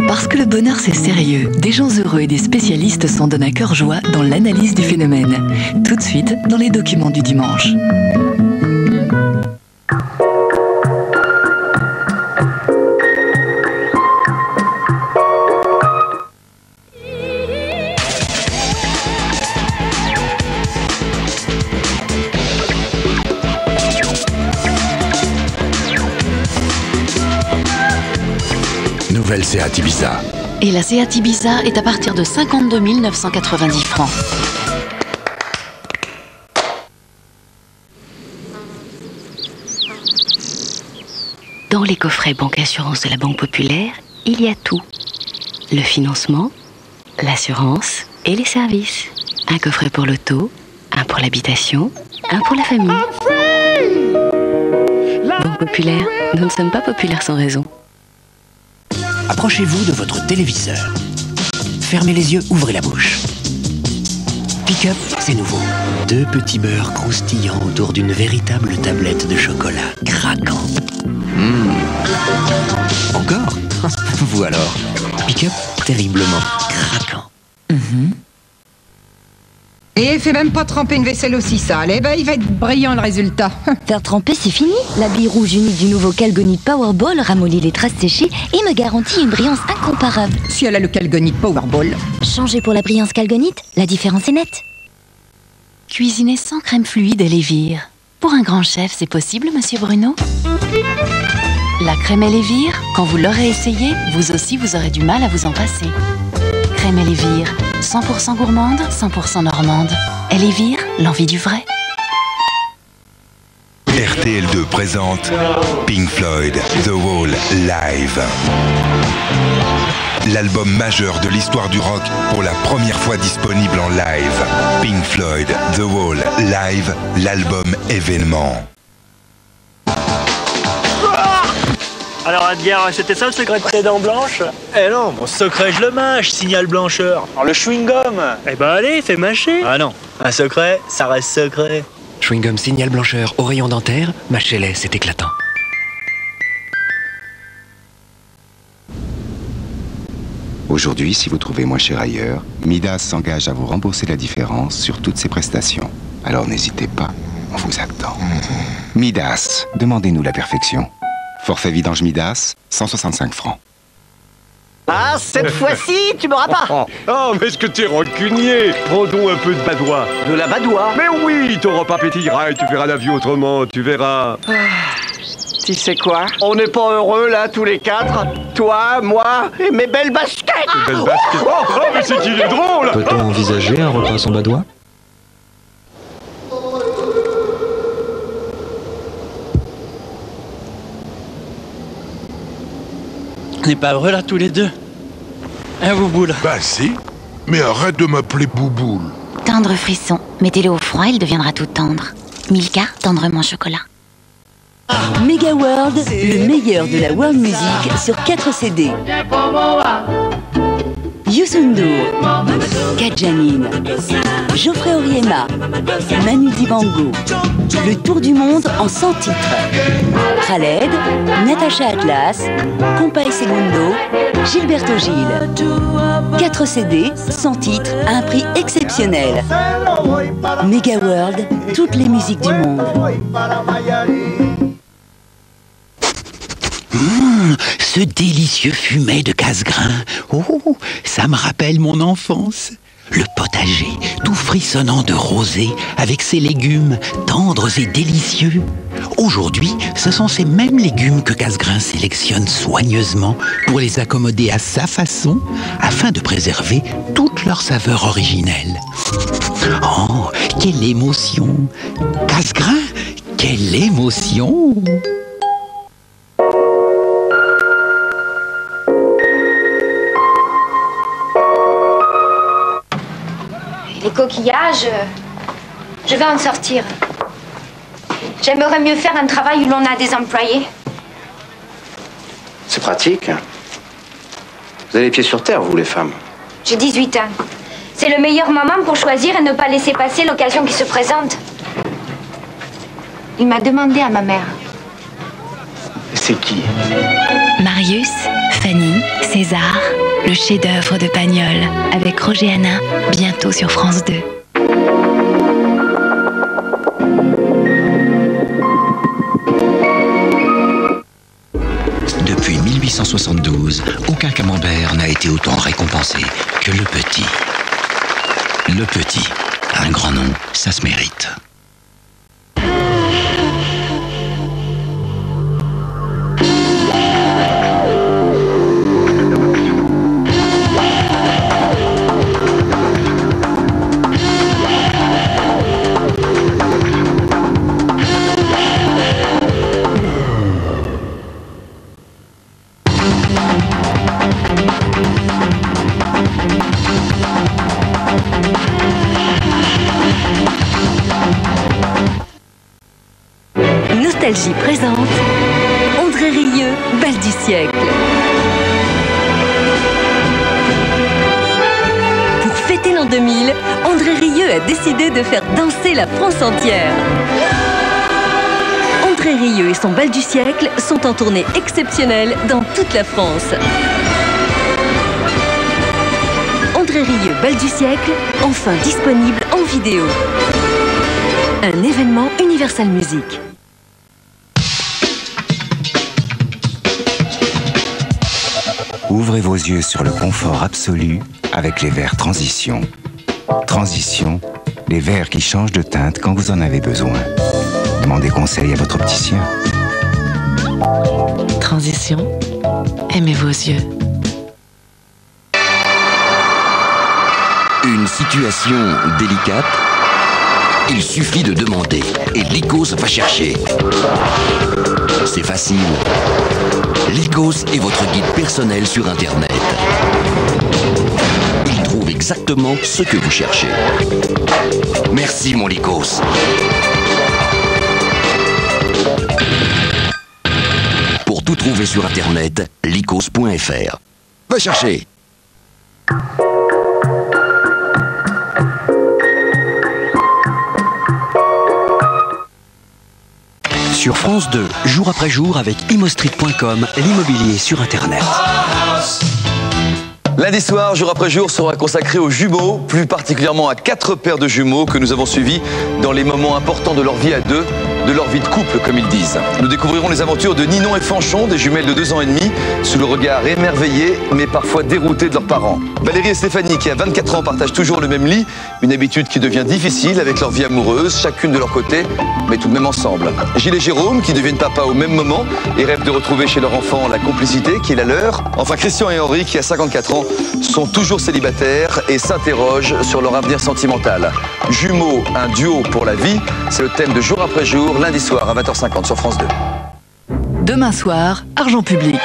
Parce que le bonheur c'est sérieux, des gens heureux et des spécialistes s'en donnent à cœur joie dans l'analyse du phénomène. Tout de suite dans les documents du dimanche. Nouvelle Seat Ibiza. Et la Seat Ibiza est à partir de 52 990 francs. Dans les coffrets banque assurance de la Banque Populaire, il y a tout. Le financement, l'assurance et les services. Un coffret pour l'auto, un pour l'habitation, un pour la famille. Banque Populaire, nous ne sommes pas populaires sans raison. Approchez-vous de votre téléviseur. Fermez les yeux, ouvrez la bouche. Pick-up, c'est nouveau. Deux petits beurres croustillants autour d'une véritable tablette de chocolat craquant. Encore? Vous alors? Pick-up, terriblement craquant. Et fais même pas tremper une vaisselle aussi sale. Eh ben, il va être brillant le résultat. Faire tremper, c'est fini. La bille rouge unique du nouveau Calgonite Powerball ramollit les traces séchées et me garantit une brillance incomparable. Si elle a le Calgonite Powerball. Changez pour la brillance Calgonite, la différence est nette. Cuisiner sans crème fluide et lévire. Pour un grand chef, c'est possible, monsieur Bruno? La crème Elevir, quand vous l'aurez essayée, vous aussi vous aurez du mal à vous en passer. Crème Elevir, 100% gourmande, 100% normande. Elevir, l'envie du vrai. RTL2 présente Pink Floyd, The Wall Live. L'album majeur de l'histoire du rock pour la première fois disponible en live. Pink Floyd, The Wall Live, l'album événement. Alors Edgar, c'était ça le secret de tes dents blanches? Eh non, mon secret je le mâche, signal blancheur. Alors le chewing-gum? Eh ben allez, fais mâcher. Ah non, un secret, ça reste secret. Chewing-gum signal blancheur au rayon dentaire, mâchez-les, c'est éclatant. Aujourd'hui, si vous trouvez moins cher ailleurs, Midas s'engage à vous rembourser la différence sur toutes ses prestations. Alors n'hésitez pas, on vous attend. Midas, demandez-nous la perfection. Forfait vidange Midas, 165 francs. Ah, cette fois-ci, tu m'auras pas. Oh, mais est-ce que t'es rancunier? Prends donc un peu de badois. De la badois? Mais oui, ton repas pétillera et tu verras la vie autrement, tu verras. Tu sais quoi? On n'est pas heureux, là, tous les quatre. Toi, moi et mes belles baskets. Belle basket. Oh, mais c'est qu'il est drôle. Peut-on envisager un repas sans badois? On n'est pas heureux là tous les deux? Hein, Bouboule? Bah si, mais arrête de m'appeler Bouboule. Tendre frisson, mettez-le au froid, il deviendra tout tendre. Milka, tendrement chocolat. Mega World, le meilleur de la world music sur 4 CD. Youssou N'Dour, Kadjanine, Geoffrey Oriema, Manu Dibango. Le tour du monde en 100 titres. Khaled, Natacha Atlas, Compay Segundo, Gilberto Gil. 4 CD, 100 titres à un prix exceptionnel. Mega World, toutes les musiques du monde. Ce délicieux fumet de casse-grain. Oh, ça me rappelle mon enfance. Le potager, tout frissonnant de rosée, avec ses légumes tendres et délicieux. Aujourd'hui, ce sont ces mêmes légumes que Casgrain sélectionne soigneusement pour les accommoder à sa façon, afin de préserver toute leur saveur originelle. Oh, quelle émotion! Casgrain, quelle émotion! Les coquillages, je vais en sortir. J'aimerais mieux faire un travail où l'on a des employés. C'est pratique. Vous avez les pieds sur terre, vous, les femmes. J'ai 18 ans. C'est le meilleur moment pour choisir et ne pas laisser passer l'occasion qui se présente. Il m'a demandé à ma mère. C'est qui? Marius, Fanny, César, le chef-d'œuvre de Pagnol, avec Roger Hanin, bientôt sur France 2. Depuis 1872, aucun camembert n'a été autant récompensé que le Petit. Le Petit, un grand nom, ça se mérite. Nostalgie présente André Rieu, Bal du siècle. Pour fêter l'an 2000, André Rieu a décidé de faire danser la France entière. André Rieu et son Bal du siècle sont en tournée exceptionnelle dans toute la France. André Rieu, Bal du siècle, enfin disponible en vidéo. Un événement Universal Music. Ouvrez vos yeux sur le confort absolu avec les verres Transition. Transition, les verres qui changent de teinte quand vous en avez besoin. Demandez conseil à votre opticien. Transition, aimez vos yeux. Une situation délicate? Il suffit de demander et Lycos va chercher. C'est facile. Lycos est votre guide personnel sur Internet. Il trouve exactement ce que vous cherchez. Merci mon Lycos. Pour tout trouver sur Internet, lycos.fr. Va chercher. Sur France 2, jour après jour avec imostreet.com, l'immobilier sur Internet. Lundi soir, jour après jour, sera consacré aux jumeaux, plus particulièrement à 4 paires de jumeaux que nous avons suivis dans les moments importants de leur vie à deux, de leur vie de couple, comme ils disent. Nous découvrirons les aventures de Ninon et Fanchon, des jumelles de 2 ans et demi, sous le regard émerveillé, mais parfois dérouté de leurs parents. Valérie et Stéphanie, qui à 24 ans partagent toujours le même lit, une habitude qui devient difficile avec leur vie amoureuse, chacune de leur côté, mais tout de même ensemble. Gilles et Jérôme, qui deviennent papa au même moment et rêvent de retrouver chez leur enfant la complicité qui est la leur. Enfin, Christian et Henri, qui à 54 ans, sont toujours célibataires et s'interrogent sur leur avenir sentimental. Jumeaux, un duo pour la vie, c'est le thème de jour après jour, lundi soir à 20h50 sur France 2. Demain soir, argent public.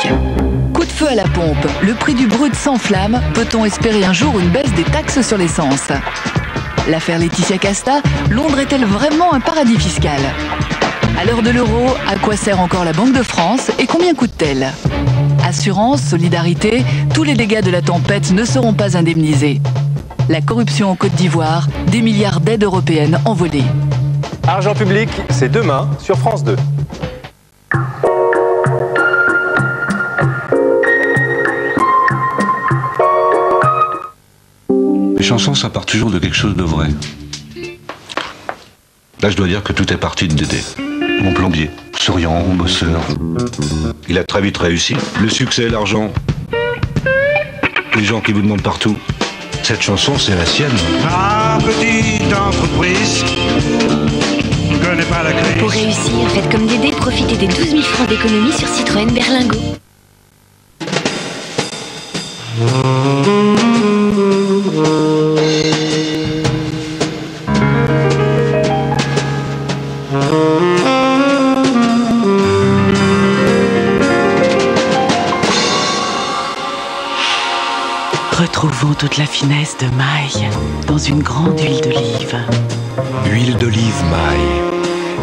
Coup de feu à la pompe, le prix du brut s'enflamme, peut-on espérer un jour une baisse des taxes sur l'essence? L'affaire Laetitia Casta, Londres est-elle vraiment un paradis fiscal? À l'heure de l'euro, à quoi sert encore la Banque de France et combien coûte-t-elle? Assurance, solidarité, tous les dégâts de la tempête ne seront pas indemnisés. La corruption en Côte d'Ivoire, des milliards d'aides européennes envolées. Argent public, c'est demain sur France 2. Les chansons, ça part toujours de quelque chose de vrai. Là, je dois dire que tout est parti de Dédé. Mon plombier, souriant, bosseur. Il a très vite réussi. Le succès, l'argent, les gens qui vous demandent partout. Cette chanson, c'est la sienne. Ma petite entreprise ne connaît pas la crise. Pour réussir, faites comme Dédé, profitez des 12 000 francs d'économie sur Citroën Berlingo. Retrouvons toute la finesse de maille dans une grande huile d'olive. Huile d'olive maille.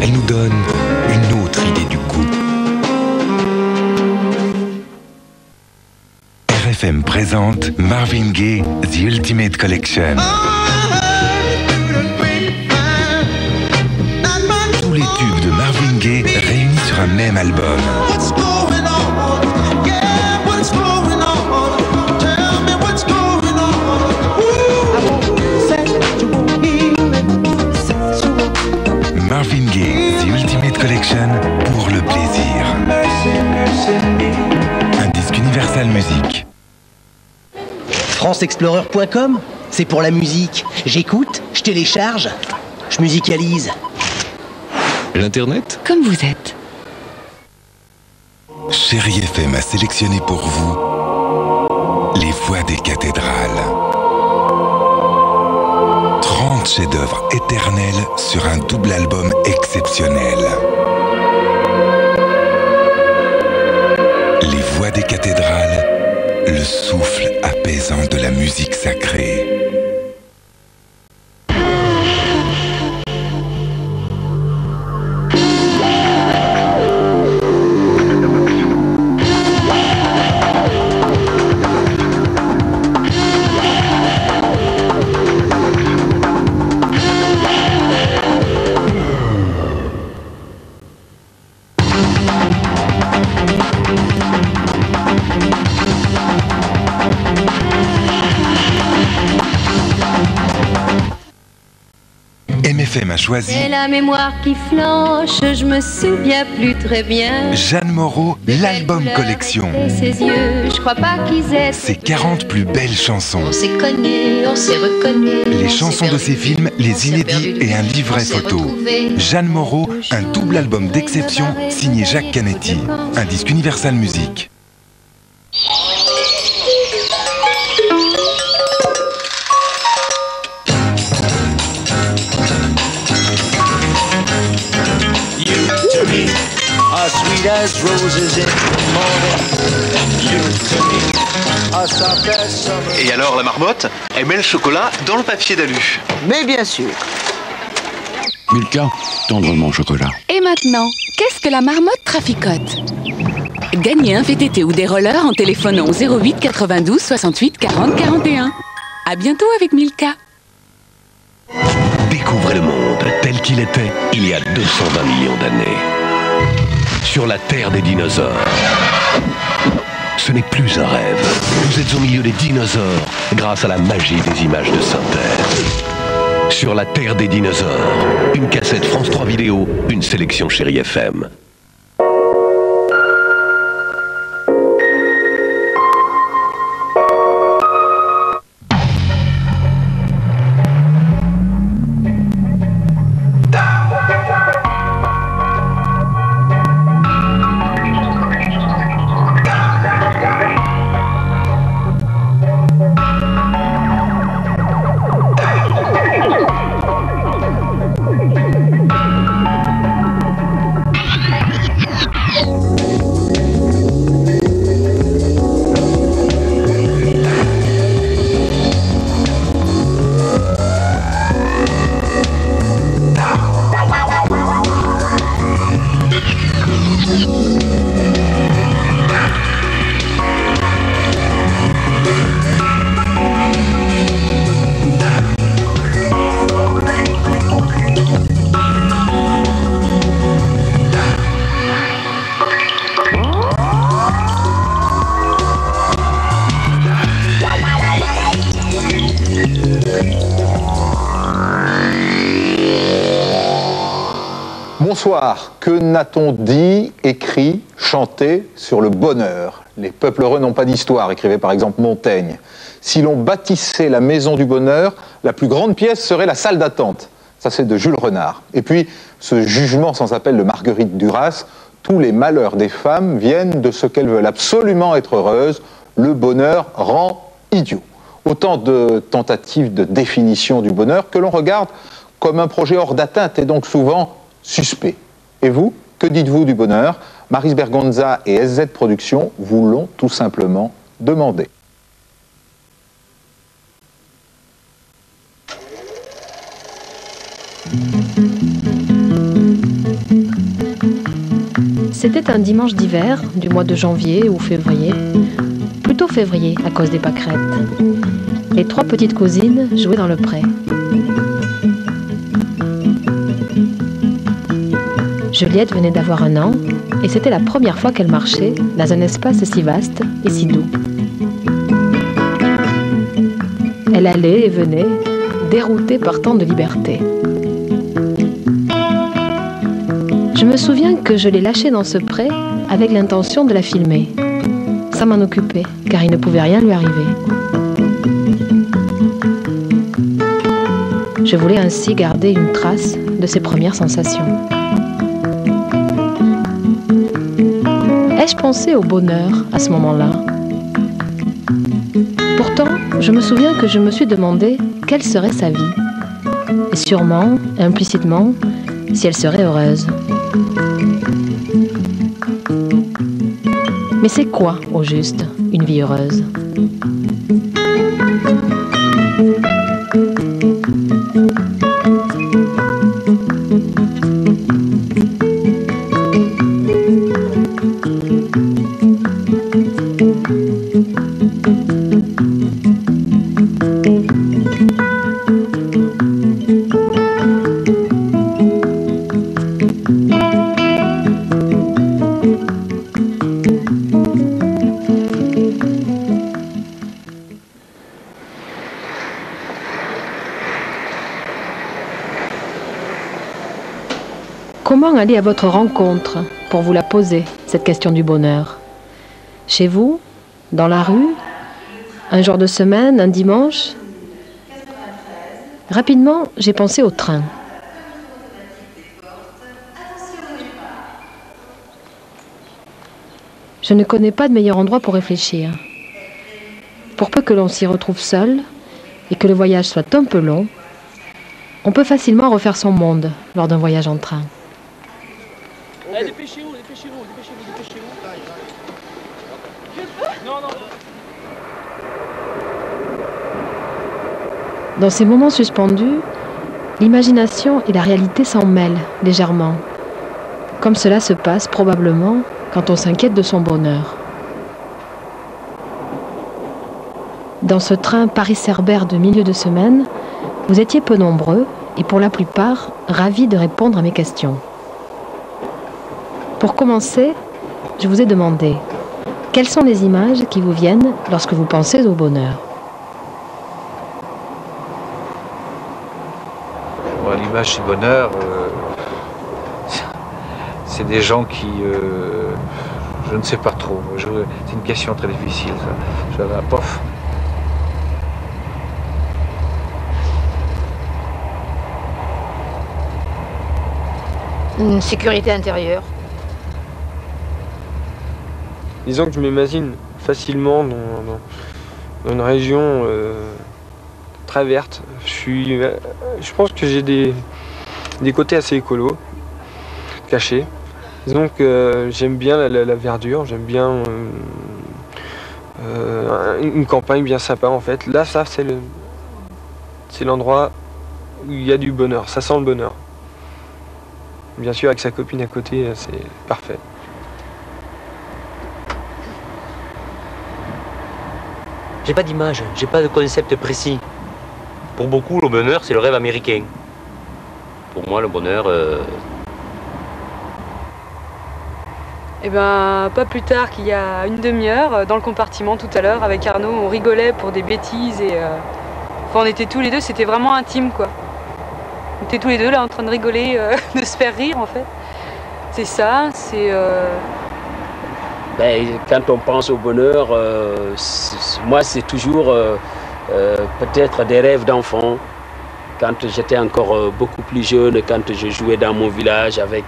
Elle nous donne une autre idée du goût. RFM présente Marvin Gaye, The Ultimate Collection. Tous les tubes de Marvin Gaye réunis sur un même album. Selection pour le plaisir. Un disque Universal Music. FranceExplorer.com, c'est pour la musique. J'écoute, je télécharge, je musicalise. L'Internet ? Comme vous êtes. Chérie FM a sélectionné pour vous les voix des cathédrales. 30 chefs-d'œuvre éternels sur un double album exceptionnel. Les voix des cathédrales, le souffle apaisant de la musique sacrée. MFM a choisi C'est la mémoire qui flanche, je me souviens plus très bien. Jeanne Moreau, l'album collection. Ses yeux, je crois pas qu'ils aient. Ses 40 plus belles chansons. On s'est connus, on s'est reconnus. Les chansons de ses films, les inédits et un livret photo. Jeanne Moreau, un double album d'exception signé Jacques Canetti. Un disque Universal Music. As sweet as roses in the morning. You to me, as soft as summer. Et alors la marmotte, elle met le chocolat dans le papier d'alu. Mais bien sûr. Milka, tendrement chocolat. Et maintenant, qu'est-ce que la marmotte traficote? Gagnez un VTT ou des rollers en téléphonant au 08 92 68 40 41. À bientôt avec Milka. Découvrez le monde tel qu'il était il y a 220 millions d'années. Sur la terre des dinosaures. Ce n'est plus un rêve. Vous êtes au milieu des dinosaures grâce à la magie des images de synthèse. Sur la terre des dinosaures, une cassette France 3 vidéo, une sélection Chérie FM. Bonsoir. Que n'a-t-on dit, écrit, chanté sur le bonheur? Les peuples heureux n'ont pas d'histoire, écrivait par exemple Montaigne. Si l'on bâtissait la maison du bonheur, la plus grande pièce serait la salle d'attente. Ça, c'est de Jules Renard. Et puis, ce jugement sans appel de Marguerite Duras, tous les malheurs des femmes viennent de ce qu'elles veulent absolument être heureuses. Le bonheur rend idiot. Autant de tentatives de définition du bonheur que l'on regarde comme un projet hors d'atteinte et donc souvent suspect. Et vous, que dites-vous du bonheur? Maris Bergonza et SZ Productions vous l'ont tout simplement demandé. C'était un dimanche d'hiver, du mois de janvier ou février. Plutôt février, à cause des pâquerettes. Les trois petites cousines jouaient dans le pré. Juliette venait d'avoir 1 an, et c'était la première fois qu'elle marchait dans un espace si vaste et si doux. Elle allait et venait, déroutée par tant de liberté. Je me souviens que je l'ai lâchée dans ce pré avec l'intention de la filmer. Ça m'en occupait, car il ne pouvait rien lui arriver. Je voulais ainsi garder une trace de ses premières sensations. Ai-je pensé au bonheur à ce moment-là? Pourtant, je me souviens que je me suis demandé quelle serait sa vie. Et sûrement, implicitement, si elle serait heureuse. Mais c'est quoi, au juste, une vie heureuse? Comment aller à votre rencontre pour vous la poser, cette question du bonheur? Chez vous? Dans la rue? Un jour de semaine? Un dimanche? Rapidement, j'ai pensé au train. Je ne connais pas de meilleur endroit pour réfléchir. Pour peu que l'on s'y retrouve seul et que le voyage soit un peu long, on peut facilement refaire son monde lors d'un voyage en train. Dépêchez-vous, dépêchez-vous, dépêchez-vous, dépêchez-vous. Non, non. Dans ces moments suspendus, l'imagination et la réalité s'en mêlent légèrement, comme cela se passe probablement quand on s'inquiète de son bonheur. Dans ce train Paris-Cerbère de milieu de semaine, vous étiez peu nombreux et pour la plupart ravis de répondre à mes questions. Pour commencer, je vous ai demandé quelles sont les images qui vous viennent lorsque vous pensez au bonheur. L'image du bonheur, c'est des gens qui... je ne sais pas trop. C'est une question très difficile, ça. J'avais un pof. Une sécurité intérieure. Disons que je m'imagine facilement dans une région très verte. Je pense que j'ai des côtés assez écolos, cachés. Disons que j'aime bien la verdure, j'aime bien une campagne bien sympa en fait. Là, ça c'est l'endroit où il y a du bonheur, ça sent le bonheur. Bien sûr, avec sa copine à côté, c'est parfait. J'ai pas d'image, j'ai pas de concept précis. Pour beaucoup, le bonheur, c'est le rêve américain. Pour moi, le bonheur... Eh ben, pas plus tard qu'il y a une demi-heure, dans le compartiment tout à l'heure, avec Arnaud, on rigolait pour des bêtises et... Enfin, on était tous les deux, c'était vraiment intime, quoi. On était tous les deux là en train de rigoler, de se faire rire, en fait. C'est ça, c'est... Ben, quand on pense au bonheur, moi c'est toujours peut-être des rêves d'enfant. Quand j'étais encore beaucoup plus jeune, quand je jouais dans mon village avec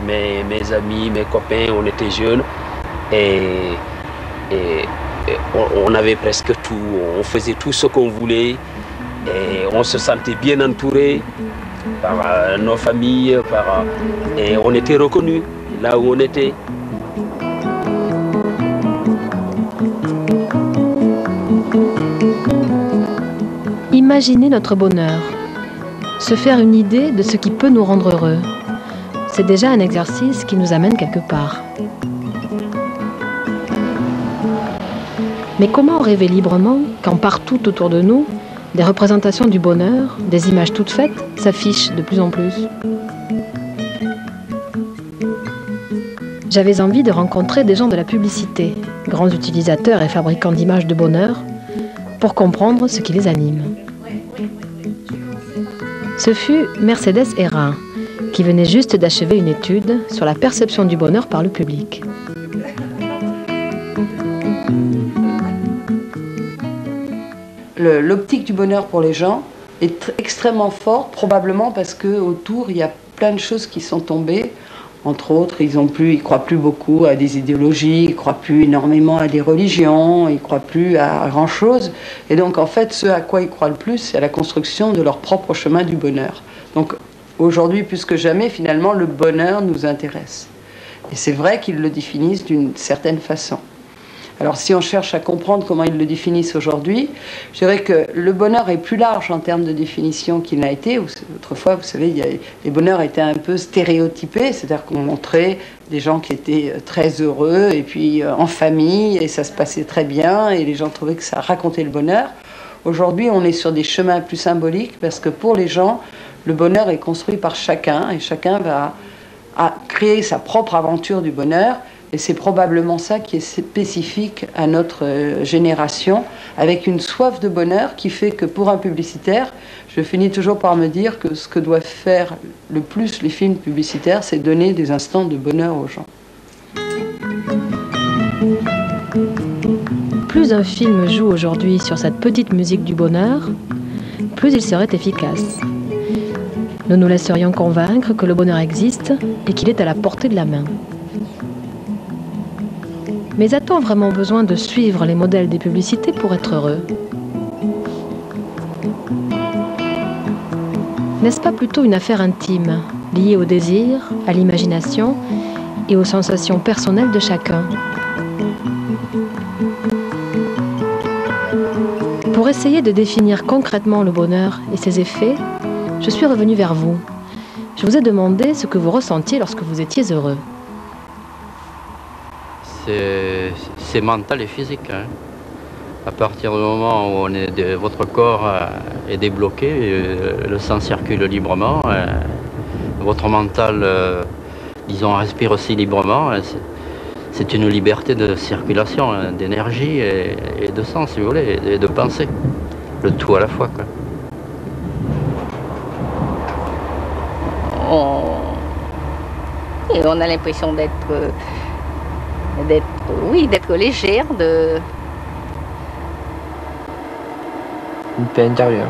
mes amis, mes copains, on était jeunes et on avait presque tout, on faisait tout ce qu'on voulait et on se sentait bien entouré par nos familles, et on était reconnus là où on était. Imaginer notre bonheur, se faire une idée de ce qui peut nous rendre heureux, c'est déjà un exercice qui nous amène quelque part. Mais comment rêver librement quand partout autour de nous, des représentations du bonheur, des images toutes faites, s'affichent de plus en plus? J'avais envie de rencontrer des gens de la publicité, grands utilisateurs et fabricants d'images de bonheur, pour comprendre ce qui les anime. Ce fut Mercedes Hérin, qui venait juste d'achever une étude sur la perception du bonheur par le public. L'optique du bonheur pour les gens est extrêmement forte, probablement parce qu'autour, il y a plein de choses qui sont tombées. Entre autres, ils croient plus beaucoup à des idéologies, ils croient plus énormément à des religions, ils croient plus à grand-chose. Et donc, en fait, ce à quoi ils croient le plus, c'est à la construction de leur propre chemin du bonheur. Donc, aujourd'hui, plus que jamais, finalement, le bonheur nous intéresse. Et c'est vrai qu'ils le définissent d'une certaine façon. Alors, si on cherche à comprendre comment ils le définissent aujourd'hui, je dirais que le bonheur est plus large en termes de définition qu'il n'a été. Autrefois, vous savez, les bonheurs étaient un peu stéréotypés, c'est-à-dire qu'on montrait des gens qui étaient très heureux, et puis en famille, et ça se passait très bien, et les gens trouvaient que ça racontait le bonheur. Aujourd'hui, on est sur des chemins plus symboliques, parce que pour les gens, le bonheur est construit par chacun, et chacun va créer sa propre aventure du bonheur. Et c'est probablement ça qui est spécifique à notre génération, avec une soif de bonheur qui fait que pour un publicitaire, je finis toujours par me dire que ce que doivent faire le plus les films publicitaires, c'est donner des instants de bonheur aux gens. Plus un film joue aujourd'hui sur cette petite musique du bonheur, plus il serait efficace. Nous nous laisserions convaincre que le bonheur existe et qu'il est à la portée de la main. Mais a-t-on vraiment besoin de suivre les modèles des publicités pour être heureux? N'est-ce pas plutôt une affaire intime, liée au désir, à l'imagination et aux sensations personnelles de chacun? Pour essayer de définir concrètement le bonheur et ses effets, je suis revenue vers vous. Je vous ai demandé ce que vous ressentiez lorsque vous étiez heureux. C'est mental et physique. Hein. À partir du moment où votre corps est débloqué, le sang circule librement, votre mental, disons, respire aussi librement. C'est une liberté de circulation, hein, d'énergie et de sang, si vous voulez, et de pensée. Le tout à la fois, quoi. Et on a l'impression d'être légère, une paix intérieure.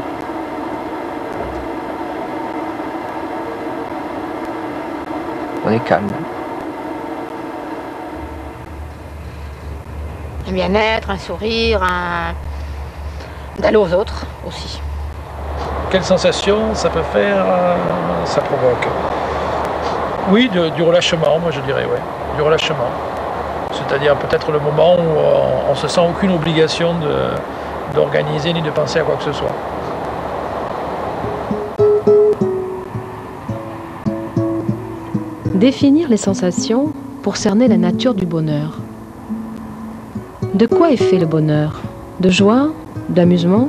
On est calme. Un bien-être, un sourire, d'aller aux autres aussi. Quelle sensation ça peut faire, ça provoque? Oui, du relâchement, moi je dirais, ouais, du relâchement. C'est-à-dire peut-être le moment où on ne se sent aucune obligation d'organiser ni de penser à quoi que ce soit. Définir les sensations pour cerner la nature du bonheur. De quoi est fait le bonheur? De joie, d'amusement,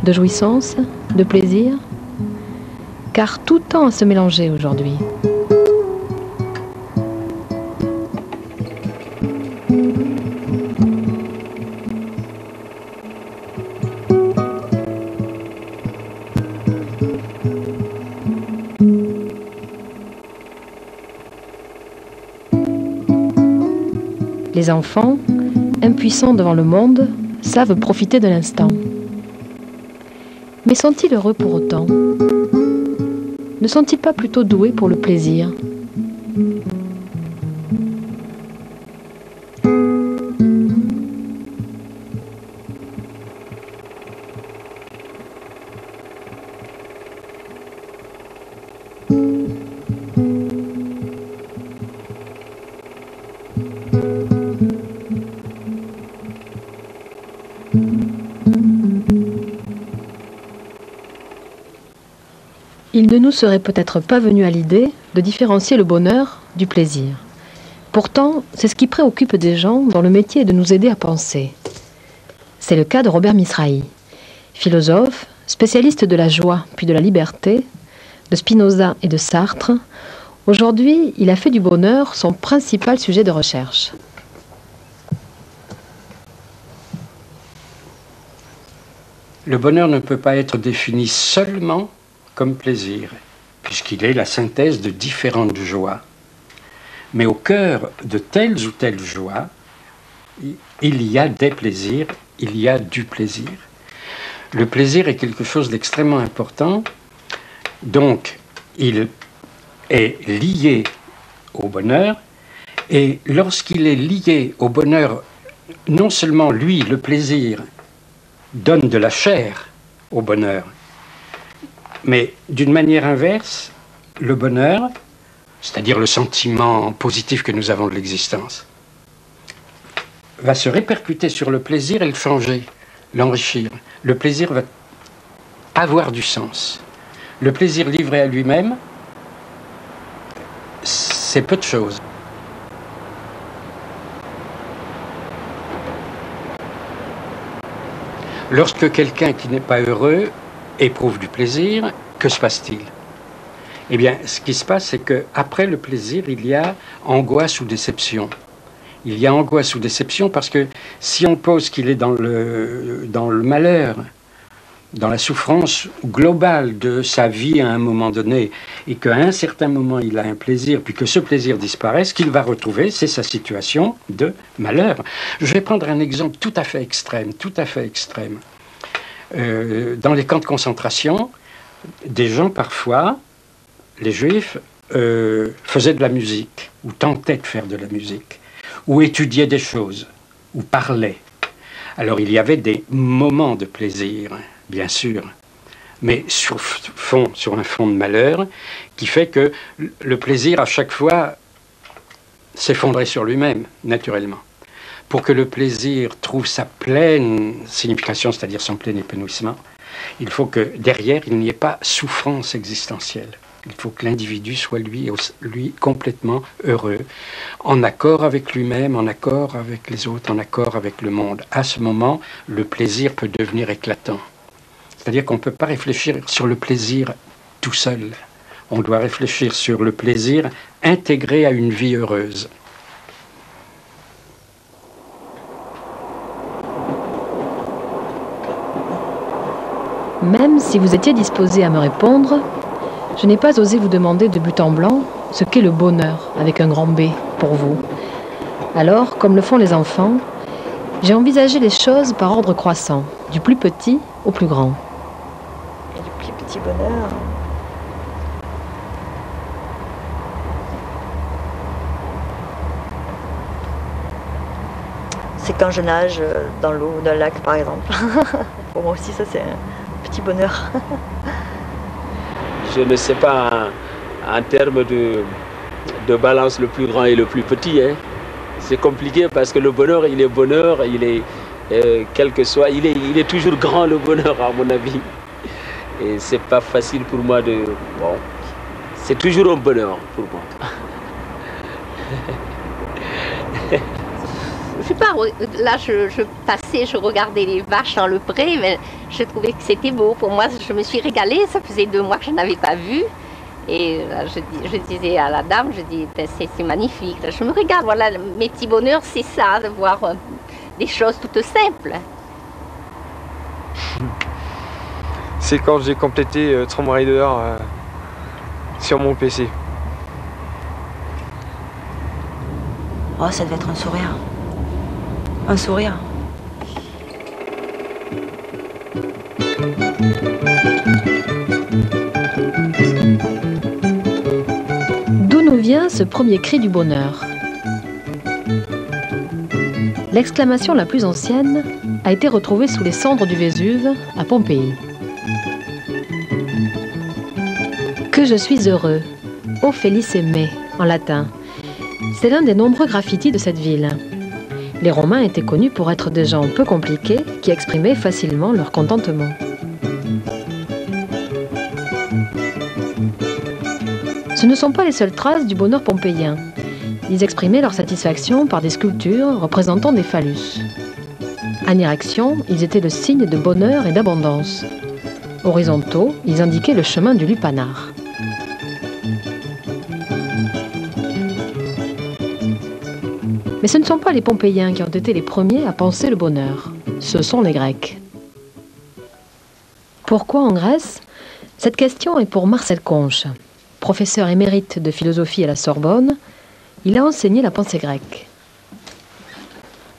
de jouissance, de plaisir? Car tout tend à se mélanger aujourd'hui. Les enfants, impuissants devant le monde, savent profiter de l'instant. Mais sont-ils heureux pour autant? Ne sont-ils pas plutôt doués pour le plaisir? Il ne nous serait peut-être pas venu à l'idée de différencier le bonheur du plaisir. Pourtant, c'est ce qui préoccupe des gens dont le métier est de nous aider à penser. C'est le cas de Robert Misrahi, philosophe, spécialiste de la joie puis de la liberté, de Spinoza et de Sartre. Aujourd'hui, il a fait du bonheur son principal sujet de recherche. Le bonheur ne peut pas être défini seulement comme plaisir. puisqu'il est la synthèse de différentes joies. Mais au cœur de telles ou telles joies, il y a des plaisirs, il y a du plaisir. Le plaisir est quelque chose d'extrêmement important, donc il est lié au bonheur, et lorsqu'il est lié au bonheur, non seulement lui, le plaisir, donne de la chair au bonheur, mais d'une manière inverse, le bonheur, c'est-à-dire le sentiment positif que nous avons de l'existence, va se répercuter sur le plaisir et le changer, l'enrichir. Le plaisir va avoir du sens. Le plaisir livré à lui-même, c'est peu de choses. Lorsque quelqu'un qui n'est pas heureux éprouve du plaisir, que se passe-t-il? Eh bien, ce qui se passe, c'est qu'après le plaisir, il y a angoisse ou déception. Il y a angoisse ou déception parce que si on pose qu'il est dans le malheur, dans la souffrance globale de sa vie à un moment donné, et qu'à un certain moment il a un plaisir, puis que ce plaisir disparaît, ce qu'il va retrouver, c'est sa situation de malheur. Je vais prendre un exemple tout à fait extrême, dans les camps de concentration, des gens parfois, les juifs, faisaient de la musique, ou tentaient de faire de la musique, ou étudiaient des choses, ou parlaient. Alors il y avait des moments de plaisir, bien sûr, mais sur un fond de malheur, qui fait que le plaisir, à chaque fois, s'effondrait sur lui-même, naturellement. Pour que le plaisir trouve sa pleine signification, c'est-à-dire son plein épanouissement, il faut que derrière, il n'y ait pas souffrance existentielle. Il faut que l'individu soit lui complètement heureux, en accord avec lui-même, en accord avec les autres, en accord avec le monde. À ce moment, le plaisir peut devenir éclatant. C'est-à-dire qu'on ne peut pas réfléchir sur le plaisir tout seul. On doit réfléchir sur le plaisir intégré à une vie heureuse. Même si vous étiez disposé à me répondre, je n'ai pas osé vous demander de but en blanc ce qu'est le bonheur, avec un grand B, pour vous. Alors, comme le font les enfants, j'ai envisagé les choses par ordre croissant, du plus petit au plus grand. Et du plus petit bonheur... c'est quand je nage dans l'eau d'un lac, par exemple. Pour moi aussi, ça, c'est un petit bonheur. Je ne sais pas en termes de balance le plus grand et le plus petit. Hein. C'est compliqué parce que le bonheur, il est quel que soit, il est toujours grand le bonheur à mon avis. Et c'est pas facile pour moi de... Bon, c'est toujours un bonheur pour moi. Je sais pas, là je passais, je regardais les vaches dans le pré, mais je trouvais que c'était beau. Pour moi, je me suis régalée, ça faisait 2 mois que je n'avais pas vu. Et là, je disais à la dame, je dis, c'est magnifique, là, je me regarde, voilà, mes petits bonheurs, c'est ça, de voir des choses toutes simples. C'est quand j'ai complété Tomb Raider sur mon PC. Oh, ça devait être un sourire. Un sourire. D'où nous vient ce premier cri du bonheur? L'exclamation la plus ancienne a été retrouvée sous les cendres du Vésuve, à Pompéi. Que je suis heureux, ô felice me, en latin. C'est l'un des nombreux graffitis de cette ville. Les Romains étaient connus pour être des gens peu compliqués qui exprimaient facilement leur contentement. Ce ne sont pas les seules traces du bonheur pompéien. Ils exprimaient leur satisfaction par des sculptures représentant des phallus. En érection, ils étaient le signe de bonheur et d'abondance. Horizontaux, ils indiquaient le chemin du lupanar. Mais ce ne sont pas les Pompéiens qui ont été les premiers à penser le bonheur. Ce sont les Grecs. Pourquoi en Grèce? Cette question est pour Marcel Conche. Professeur émérite de philosophie à la Sorbonne, il a enseigné la pensée grecque.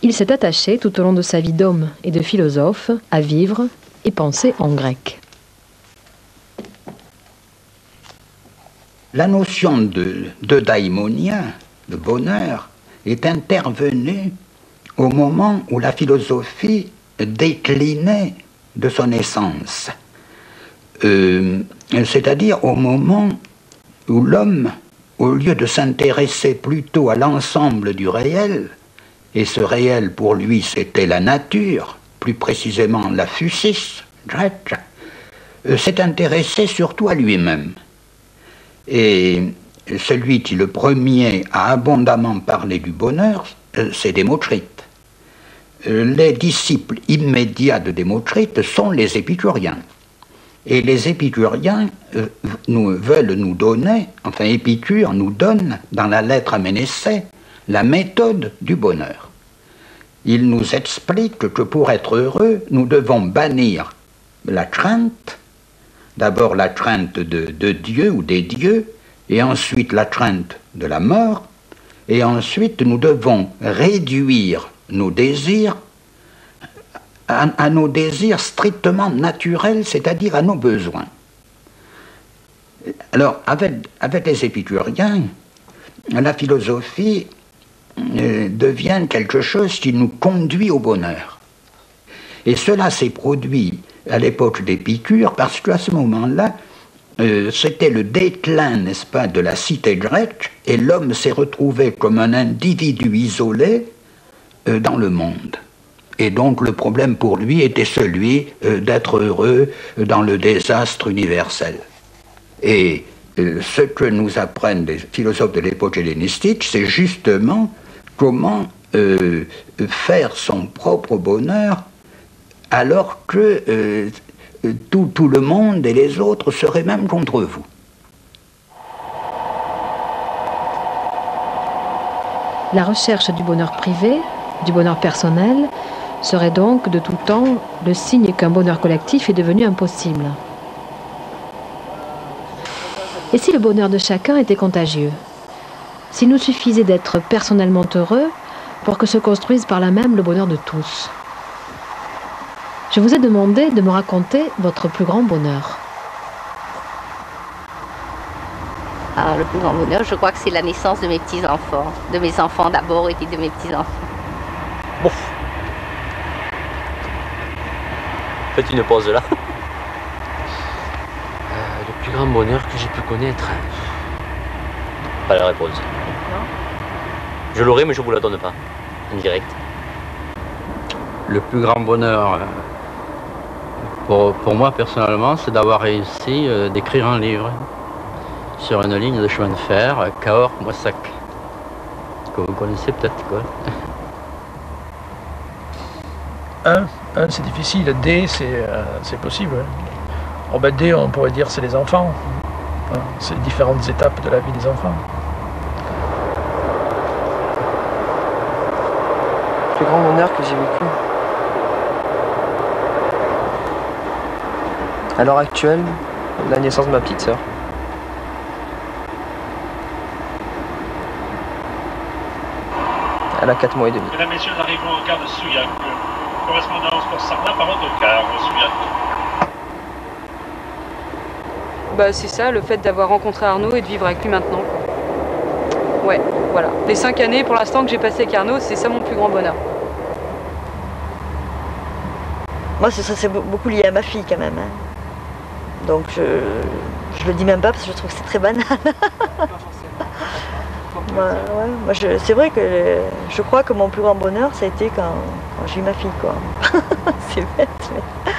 Il s'est attaché tout au long de sa vie d'homme et de philosophe à vivre et penser en grec. La notion de daimonia, de bonheur, est intervenue au moment où la philosophie déclinait de son essence. C'est-à-dire au moment où l'homme, au lieu de s'intéresser plutôt à l'ensemble du réel, et ce réel pour lui c'était la nature, plus précisément la physis grecque, s'est intéressé surtout à lui-même. Et celui qui le premier a abondamment parlé du bonheur, c'est Démocrite. Les disciples immédiats de Démocrite sont les épicuriens. Et les épicuriens veulent nous donner, enfin Épicure nous donne dans la lettre à Ménécée, la méthode du bonheur. Il nous explique que pour être heureux, nous devons bannir la crainte, d'abord la crainte de Dieu ou des dieux, et ensuite la crainte de la mort, et ensuite nous devons réduire nos désirs à nos désirs strictement naturels, c'est-à-dire à nos besoins. Alors, avec les épicuriens, la philosophie devient quelque chose qui nous conduit au bonheur. Et cela s'est produit à l'époque d'Épicure, parce qu'à ce moment-là, c'était le déclin, n'est-ce pas, de la cité grecque, et l'homme s'est retrouvé comme un individu isolé dans le monde. Et donc le problème pour lui était celui d'être heureux dans le désastre universel. Et ce que nous apprennent les philosophes de l'époque hellénistique, c'est justement comment faire son propre bonheur alors que tout le monde et les autres seraient même contre vous. La recherche du bonheur privé, du bonheur personnel, serait donc de tout temps le signe qu'un bonheur collectif est devenu impossible. Et si le bonheur de chacun était contagieux? S'il nous suffisait d'être personnellement heureux pour que se construise par là même le bonheur de tous? Je vous ai demandé de me raconter votre plus grand bonheur. Alors, le plus grand bonheur, je crois que c'est la naissance de mes petits-enfants. De mes enfants d'abord et puis de mes petits-enfants. Bon. Faites une pause là. Le plus grand bonheur que j'ai pu connaître. Pas la réponse. Non. Je l'aurai, mais je ne vous la donne pas. En direct. Le plus grand bonheur, pour moi personnellement, c'est d'avoir réussi d'écrire un livre sur une ligne de chemin de fer, Cahors-Moissac, que vous connaissez peut-être, quoi. Un, c'est difficile. D, c'est possible. Oh ben D, on pourrait dire c'est les enfants. C'est les différentes étapes de la vie des enfants. Le plus grand bonheur que j'ai vécu. À l'heure actuelle, la naissance de ma petite sœur. Elle a 4 mois et demi. Mesdames, Messieurs, nous arrivons au quart de Souillac. Correspondance pour Sarlat par autocar au Souillac. Bah c'est ça, le fait d'avoir rencontré Arnaud et de vivre avec lui maintenant. Ouais, voilà. Les 5 années pour l'instant que j'ai passé avec Arnaud, c'est ça mon plus grand bonheur. Moi, c'est beaucoup lié à ma fille quand même. Hein. Donc je le dis même pas parce que je trouve que c'est très banal. Moi, c'est vrai que je crois que mon plus grand bonheur, ça a été quand j'ai eu ma fille, quoi. C'est bête, mais...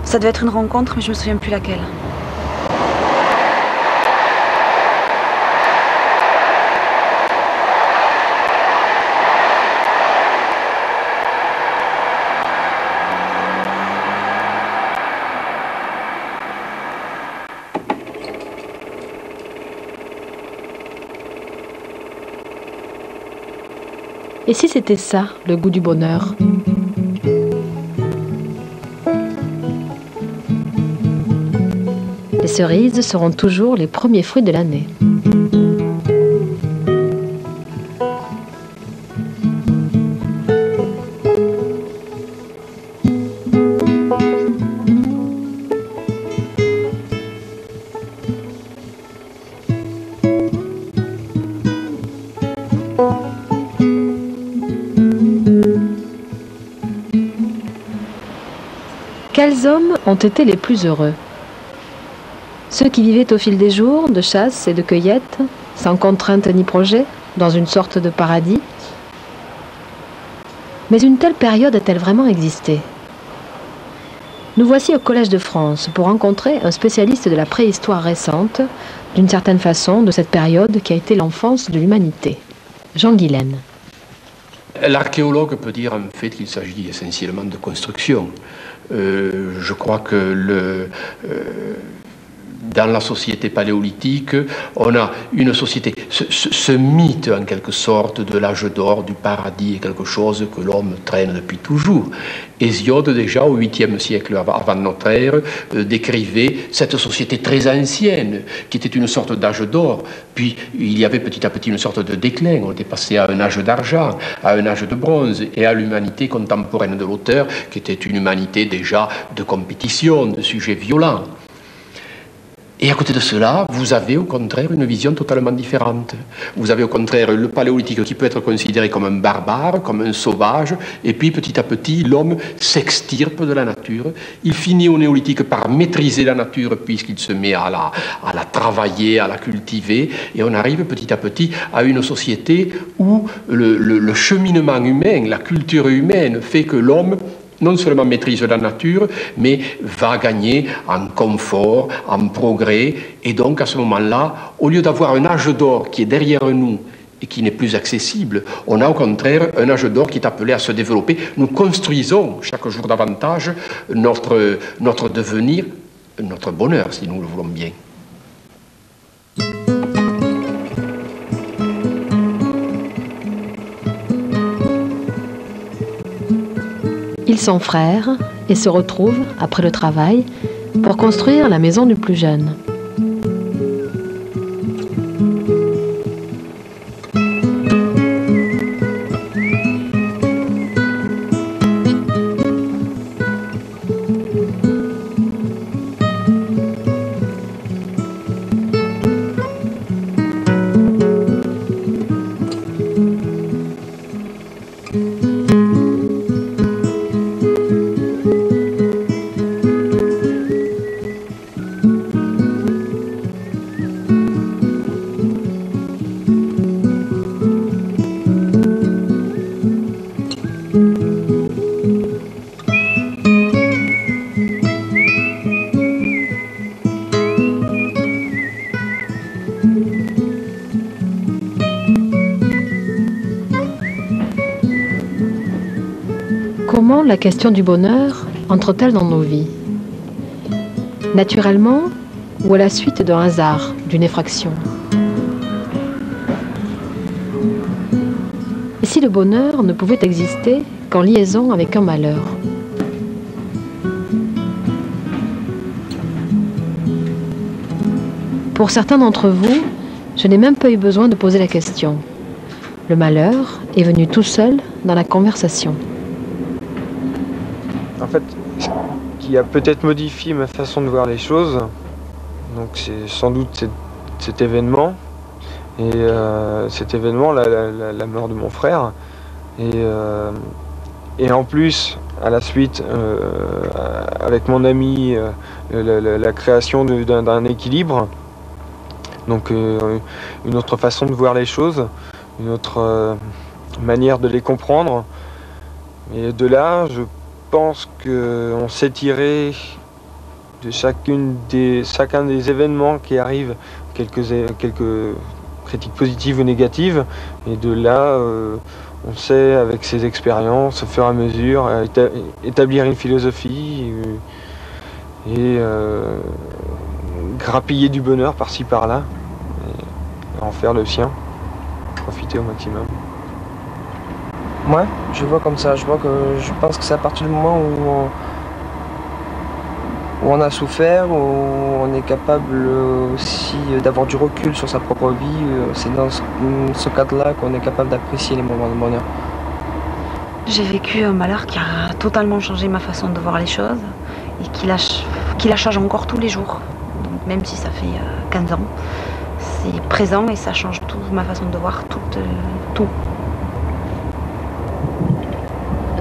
Ça devait être une rencontre, mais je me souviens plus laquelle. Et si c'était ça, le goût du bonheur? cerises seront toujours les premiers fruits de l'année. Quels hommes ont été les plus heureux? Ceux qui vivaient au fil des jours, de chasse et de cueillette, sans contrainte ni projet, dans une sorte de paradis. Mais une telle période a-t-elle vraiment existé? Nous voici au Collège de France pour rencontrer un spécialiste de la préhistoire récente, d'une certaine façon, de cette période qui a été l'enfance de l'humanité. Jean Guilaine. L'archéologue peut dire en fait qu'il s'agit essentiellement de construction. Je crois que dans la société paléolithique, on a une société. Ce mythe, en quelque sorte, de l'âge d'or, du paradis, est quelque chose que l'homme traîne depuis toujours. Hésiode, déjà au 8e siècle avant notre ère, décrivait cette société très ancienne, qui était une sorte d'âge d'or. Puis il y avait petit à petit une sorte de déclin. On était passé à un âge d'argent, à un âge de bronze, et à l'humanité contemporaine de l'auteur, qui était une humanité déjà de compétition, de sujets violents. Et à côté de cela, vous avez au contraire une vision totalement différente. Vous avez au contraire le paléolithique qui peut être considéré comme un barbare, comme un sauvage, et puis petit à petit, l'homme s'extirpe de la nature. Il finit au néolithique par maîtriser la nature puisqu'il se met à la travailler, à la cultiver, et on arrive petit à petit à une société où le cheminement humain, la culture humaine fait que l'homme non seulement maîtrise la nature, mais va gagner en confort, en progrès. Et donc, à ce moment-là, au lieu d'avoir un âge d'or qui est derrière nous et qui n'est plus accessible, on a au contraire un âge d'or qui est appelé à se développer. Nous construisons chaque jour davantage notre devenir, notre bonheur, si nous le voulons bien. Ils sont frères et se retrouvent, après le travail, pour construire la maison du plus jeune. Comment la question du bonheur entre-t-elle dans nos vies? Naturellement ou à la suite d'un hasard, d'une effraction? Et si le bonheur ne pouvait exister qu'en liaison avec un malheur? Pour certains d'entre vous, je n'ai même pas eu besoin de poser la question. Le malheur est venu tout seul dans la conversation. En fait, ce qui a peut-être modifié ma façon de voir les choses, donc c'est sans doute cet événement, et cet événement, la mort de mon frère, et en plus, à la suite, avec mon ami, la création d'un équilibre, donc une autre façon de voir les choses, une autre manière de les comprendre, et de là, je pense qu'on s'est tiré de chacun des événements qui arrivent, quelques critiques positives ou négatives, et de là on sait avec ses expériences au fur et à mesure établir une philosophie et grappiller du bonheur par-ci par-là et en faire le sien, profiter au maximum. Moi, je vois comme ça. Je pense que c'est à partir du moment où où on a souffert, où on est capable aussi d'avoir du recul sur sa propre vie. C'est dans ce cadre-là qu'on est capable d'apprécier les moments de bonheur. J'ai vécu un malheur qui a totalement changé ma façon de voir les choses et qui la change encore tous les jours. Donc, même si ça fait 15 ans, c'est présent et ça change tout, ma façon de voir tout.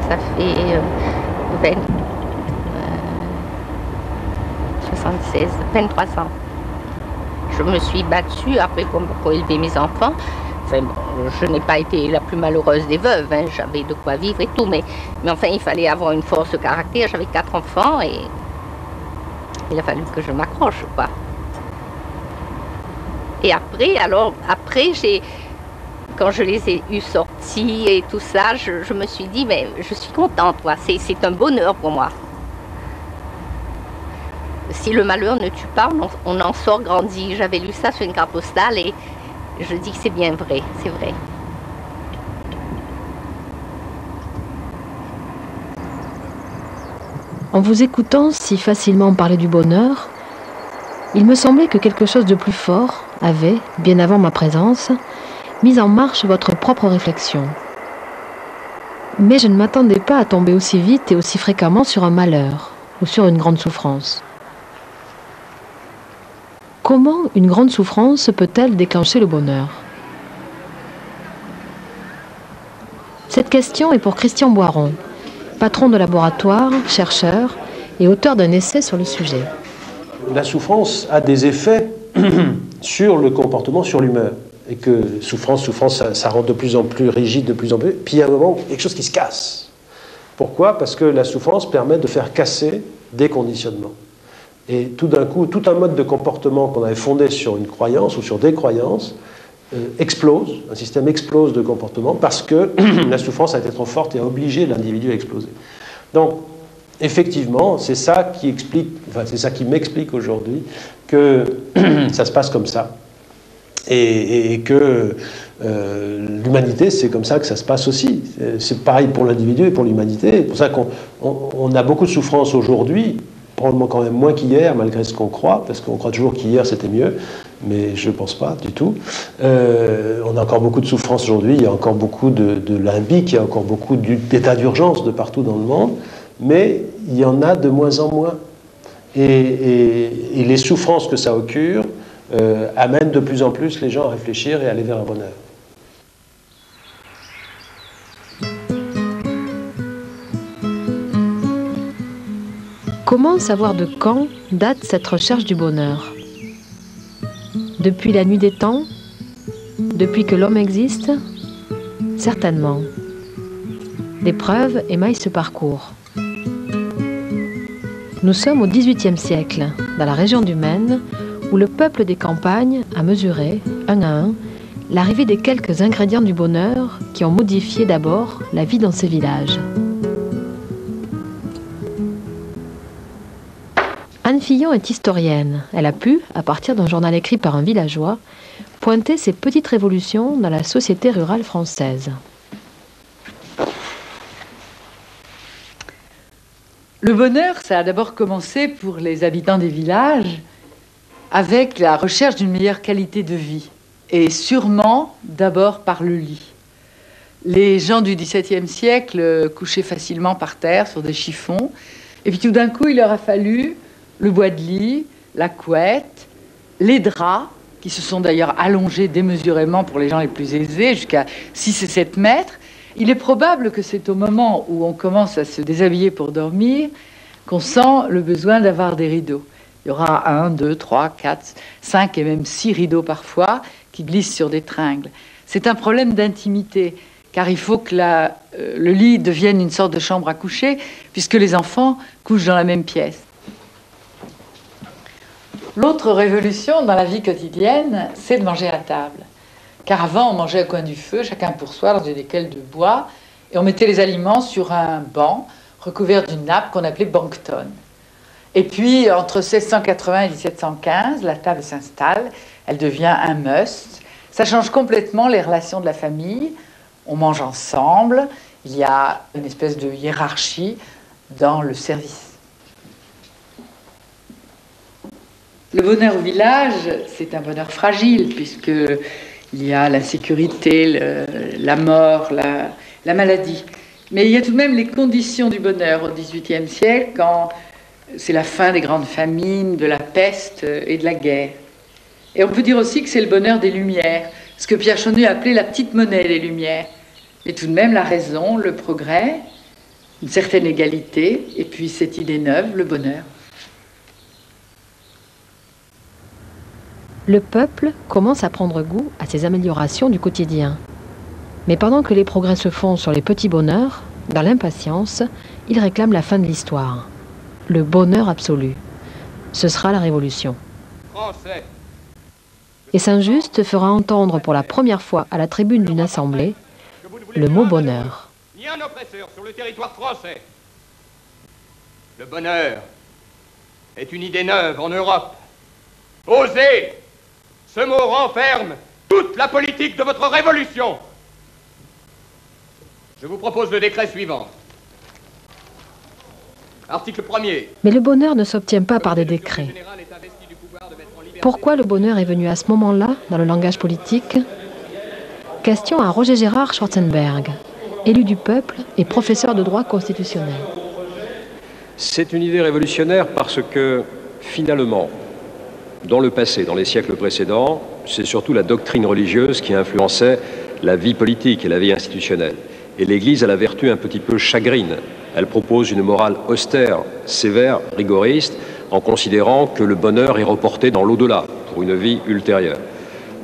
Ça fait 23 ans. Je me suis battue après pour élever mes enfants. Enfin, bon, je n'ai pas été la plus malheureuse des veuves, hein. J'avais de quoi vivre et tout, mais enfin il fallait avoir une force de caractère. J'avais 4 enfants et il a fallu que je m'accroche, quoi. Et après, quand je les ai eus sortis et tout ça, je me suis dit, mais je suis contente, quoi. C'est un bonheur pour moi. Si le malheur ne tue pas, on en sort grandi. J'avais lu ça sur une carte postale et je dis que c'est bien vrai, c'est vrai. En vous écoutant si facilement parler du bonheur, il me semblait que quelque chose de plus fort avait, bien avant ma présence, mis en marche votre propre réflexion. Mais je ne m'attendais pas à tomber aussi vite et aussi fréquemment sur un malheur ou sur une grande souffrance. Comment une grande souffrance peut-elle déclencher le bonheur? Cette question est pour Christian Boiron, patron de laboratoire, chercheur et auteur d'un essai sur le sujet. La souffrance a des effets sur le comportement, sur l'humeur. Et que souffrance, ça rend de plus en plus rigide, de plus en plus... Puis il y a un moment, quelque chose qui se casse. Pourquoi? Parce que la souffrance permet de faire casser des conditionnements. Et tout d'un coup, tout un mode de comportement qu'on avait fondé sur une croyance ou sur des croyances explose, un système explose de comportement parce que la souffrance a été trop forte et a obligé l'individu à exploser. Donc, effectivement, c'est ça qui explique, enfin, c'est ça qui m'explique aujourd'hui que ça se passe comme ça. Et que l'humanité, c'est comme ça que ça se passe aussi. C'est pareil pour l'individu et pour l'humanité. C'est pour ça qu'on a beaucoup de souffrance aujourd'hui, probablement quand même moins qu'hier, malgré ce qu'on croit, parce qu'on croit toujours qu'hier c'était mieux, mais je ne pense pas du tout. On a encore beaucoup de souffrance aujourd'hui, il y a encore beaucoup de limbiques, il y a encore beaucoup d'états d'urgence de partout dans le monde, mais il y en a de moins en moins. Et les souffrances que ça occure amènent de plus en plus les gens à réfléchir et à aller vers un bonheur. Comment savoir de quand date cette recherche du bonheur? Depuis la nuit des temps? Depuis que l'homme existe? Certainement. Des preuves émaillent ce parcours. Nous sommes au XVIIIe siècle, dans la région du Maine, où le peuple des campagnes a mesuré, un à un, l'arrivée des quelques ingrédients du bonheur qui ont modifié d'abord la vie dans ces villages. Anne Fillon est historienne. Elle a pu, à partir d'un journal écrit par un villageois, pointer ces petites révolutions dans la société rurale française. Le bonheur, ça a d'abord commencé pour les habitants des villages avec la recherche d'une meilleure qualité de vie, et sûrement d'abord par le lit. Les gens du XVIIe siècle couchaient facilement par terre sur des chiffons, et puis tout d'un coup, il leur a fallu le bois de lit, la couette, les draps, qui se sont d'ailleurs allongés démesurément pour les gens les plus aisés, jusqu'à 6 et 7 mètres. Il est probable que c'est au moment où on commence à se déshabiller pour dormir qu'on sent le besoin d'avoir des rideaux. Il y aura 1, 2, 3, 4, 5 et même 6 rideaux parfois qui glissent sur des tringles. C'est un problème d'intimité, car il faut que le lit devienne une sorte de chambre à coucher, puisque les enfants couchent dans la même pièce. L'autre révolution dans la vie quotidienne, c'est de manger à table. Car avant, on mangeait au coin du feu, chacun pour soi, dans une écuelle de bois, et on mettait les aliments sur un banc recouvert d'une nappe qu'on appelait banquetonne. Et puis, entre 1680 et 1715, la table s'installe, elle devient un must. Ça change complètement les relations de la famille. On mange ensemble, il y a une espèce de hiérarchie dans le service. Le bonheur au village, c'est un bonheur fragile, puisqu'il y a l'insécurité, la mort, la maladie. Mais il y a tout de même les conditions du bonheur au XVIIIe siècle, quand c'est la fin des grandes famines, de la peste et de la guerre. Et on peut dire aussi que c'est le bonheur des Lumières, ce que Pierre Chaunu appelait la petite monnaie des Lumières. Et tout de même la raison, le progrès, une certaine égalité, et puis cette idée neuve, le bonheur. Le peuple commence à prendre goût à ces améliorations du quotidien. Mais pendant que les progrès se font sur les petits bonheurs, dans l'impatience, il réclame la fin de l'histoire. Le bonheur absolu. Ce sera la révolution. Français. Et Saint-Just fera entendre pour la première fois à la tribune d'une assemblée le mot bonheur. Ni un oppresseur sur le territoire français. Le bonheur est une idée neuve en Europe. Osez! Ce mot renferme toute la politique de votre révolution. Je vous propose le décret suivant. Article 1er. Mais le bonheur ne s'obtient pas par des décrets. Pourquoi le bonheur est venu à ce moment-là dans le langage politique? Question à Roger Gérard Schwarzenberg, élu du peuple et professeur de droit constitutionnel. C'est une idée révolutionnaire parce que, finalement, dans le passé, dans les siècles précédents, c'est surtout la doctrine religieuse qui influençait la vie politique et la vie institutionnelle. Et l'Église a la vertu un petit peu chagrine. Elle propose une morale austère, sévère, rigoriste, en considérant que le bonheur est reporté dans l'au-delà, pour une vie ultérieure.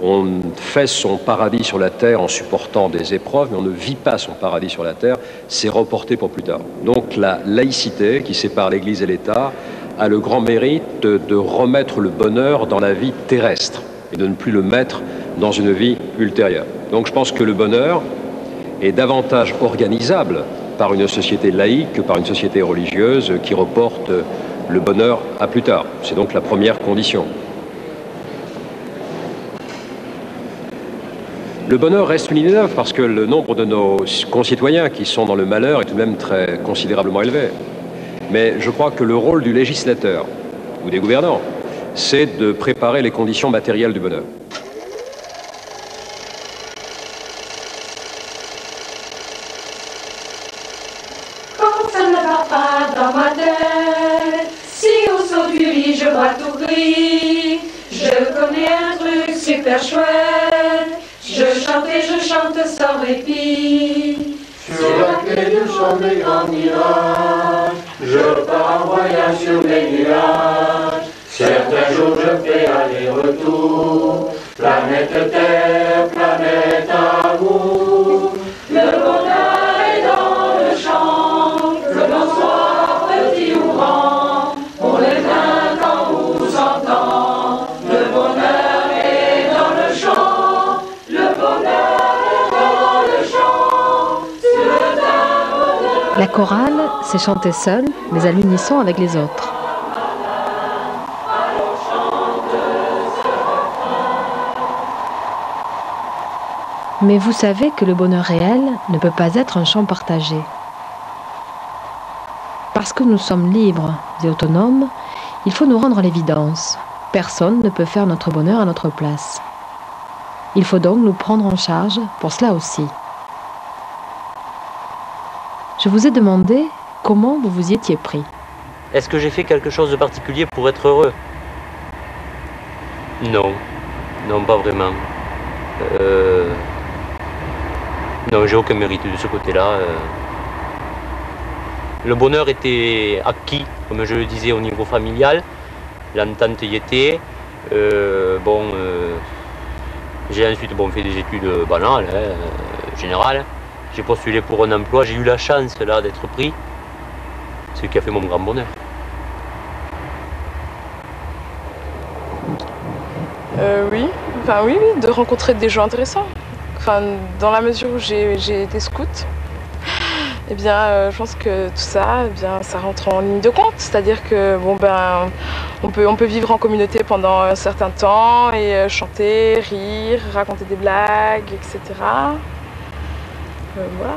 On fait son paradis sur la terre en supportant des épreuves, mais on ne vit pas son paradis sur la terre, c'est reporté pour plus tard. Donc la laïcité, qui sépare l'Église et l'État, a le grand mérite de remettre le bonheur dans la vie terrestre et de ne plus le mettre dans une vie ultérieure. Donc je pense que le bonheur est davantage organisable par une société laïque que par une société religieuse qui reporte le bonheur à plus tard. C'est donc la première condition. Le bonheur reste une idée neuve parce que le nombre de nos concitoyens qui sont dans le malheur est tout de même très considérablement élevé. Mais je crois que le rôle du législateur ou des gouvernants, c'est de préparer les conditions matérielles du bonheur. Quand ça ne va pas dans ma tête, si au saut du lit je vois tout gris, je connais un truc super chouette, je chante sans répit. Sur la clé du chant des grands mirages, je pars en voyage sur les nuages. Certains jours je fais aller-retour, planète Terre, planète amour. Le bonheur est dans le chant, que l'on soit petit ou grand, on les mains quand on s'entend. Le bonheur est dans le chant, le bonheur est dans le chant. La chorale, c'est chanter seul, mais à l'unisson avec les autres. Mais vous savez que le bonheur réel ne peut pas être un chant partagé. Parce que nous sommes libres et autonomes, il faut nous rendre à l'évidence. Personne ne peut faire notre bonheur à notre place. Il faut donc nous prendre en charge pour cela aussi. Je vous ai demandé comment vous vous y étiez pris. Est-ce que j'ai fait quelque chose de particulier pour être heureux? Non. Non, pas vraiment. Non, j'ai aucun mérite de ce côté-là. Le bonheur était acquis, comme je le disais, au niveau familial. L'entente y était. J'ai ensuite fait des études banales, générales. J'ai postulé pour un emploi, j'ai eu la chance là d'être pris, ce qui a fait mon grand bonheur. Oui, de rencontrer des gens intéressants. Enfin, dans la mesure où j'ai été scout, eh bien, je pense que tout ça, eh bien, ça rentre en ligne de compte. C'est-à-dire que on peut vivre en communauté pendant un certain temps et chanter, rire, raconter des blagues, etc. Voilà.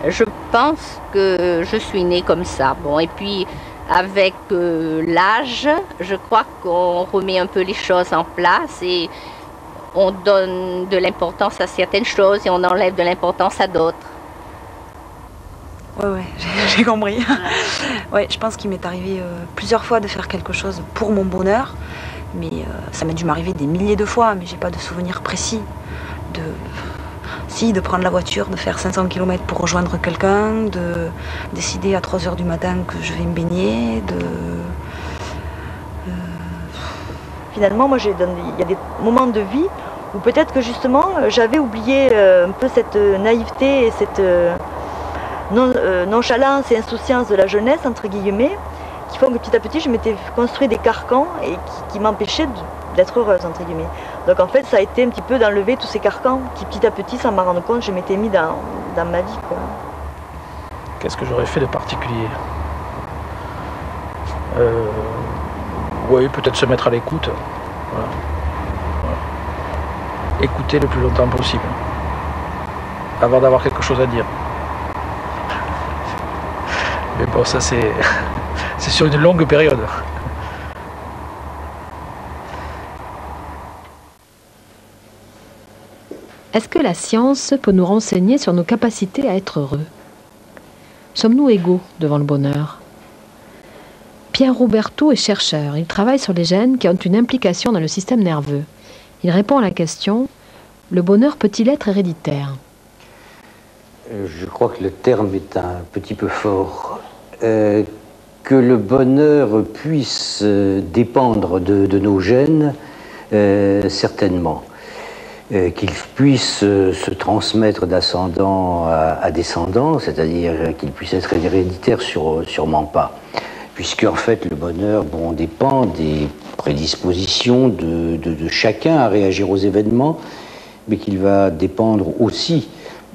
Je pense que je suis née comme ça. Bon, et puis avec l'âge, je crois qu'on remet un peu les choses en place et on donne de l'importance à certaines choses et on enlève de l'importance à d'autres. Ouais, j'ai compris. Ouais, je pense qu'il m'est arrivé plusieurs fois de faire quelque chose pour mon bonheur, mais ça m'a dû m'arriver des milliers de fois, mais j'ai pas de souvenir précis de prendre la voiture, de faire 500 km pour rejoindre quelqu'un, de décider à 3 h du matin que je vais me baigner, Finalement, moi, il y a des moments de vie où peut-être que justement, j'avais oublié un peu cette naïveté et cette nonchalance et insouciance de la jeunesse, entre guillemets, qui font que petit à petit, je m'étais construit des carcans et qui m'empêchaient d'être heureuse, entre guillemets. Donc en fait, ça a été un petit peu d'enlever tous ces carcans qui, petit à petit, sans m'en rendre compte, je m'étais mis dans ma vie, quoi. Qu'est-ce que j'aurais fait de particulier? Oui, peut-être se mettre à l'écoute. Voilà. Écouter le plus longtemps possible, avant d'avoir quelque chose à dire. Mais bon, ça c'est sur une longue période. Est-ce que la science peut nous renseigner sur nos capacités à être heureux? Sommes-nous égaux devant le bonheur? Pierre Roberto est chercheur. Il travaille sur les gènes qui ont une implication dans le système nerveux. Il répond à la question: le bonheur peut-il être héréditaire? Je crois que le terme est un petit peu fort. Que le bonheur puisse dépendre de nos gènes, certainement. Qu'il puisse se transmettre d'ascendant à descendant, c'est-à-dire qu'il puisse être héréditaire, sûrement pas. Puisque en fait le bonheur dépend des prédispositions de chacun à réagir aux événements, mais qu'il va dépendre aussi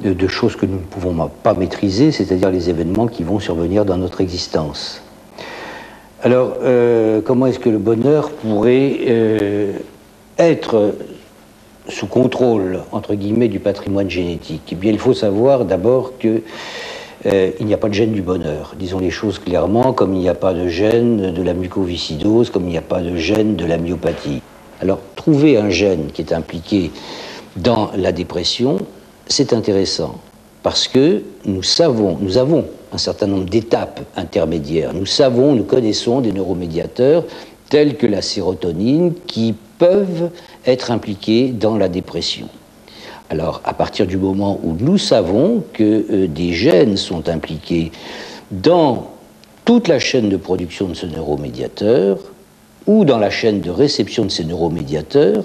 de choses que nous ne pouvons pas maîtriser, c'est-à-dire les événements qui vont survenir dans notre existence. Alors, comment est-ce que le bonheur pourrait être sous contrôle, entre guillemets, du patrimoine génétique? Eh bien, il faut savoir d'abord que il n'y a pas de gène du bonheur. Disons les choses clairement, comme il n'y a pas de gène de la mucoviscidose, comme il n'y a pas de gène de la myopathie. Alors, trouver un gène qui est impliqué dans la dépression, c'est intéressant, parce que nous avons un certain nombre d'étapes intermédiaires. Nous connaissons des neuromédiateurs tels que la sérotonine qui peuvent être impliqués dans la dépression. Alors, à partir du moment où nous savons que des gènes sont impliqués dans toute la chaîne de production de ce neuromédiateur ou dans la chaîne de réception de ces neuromédiateurs,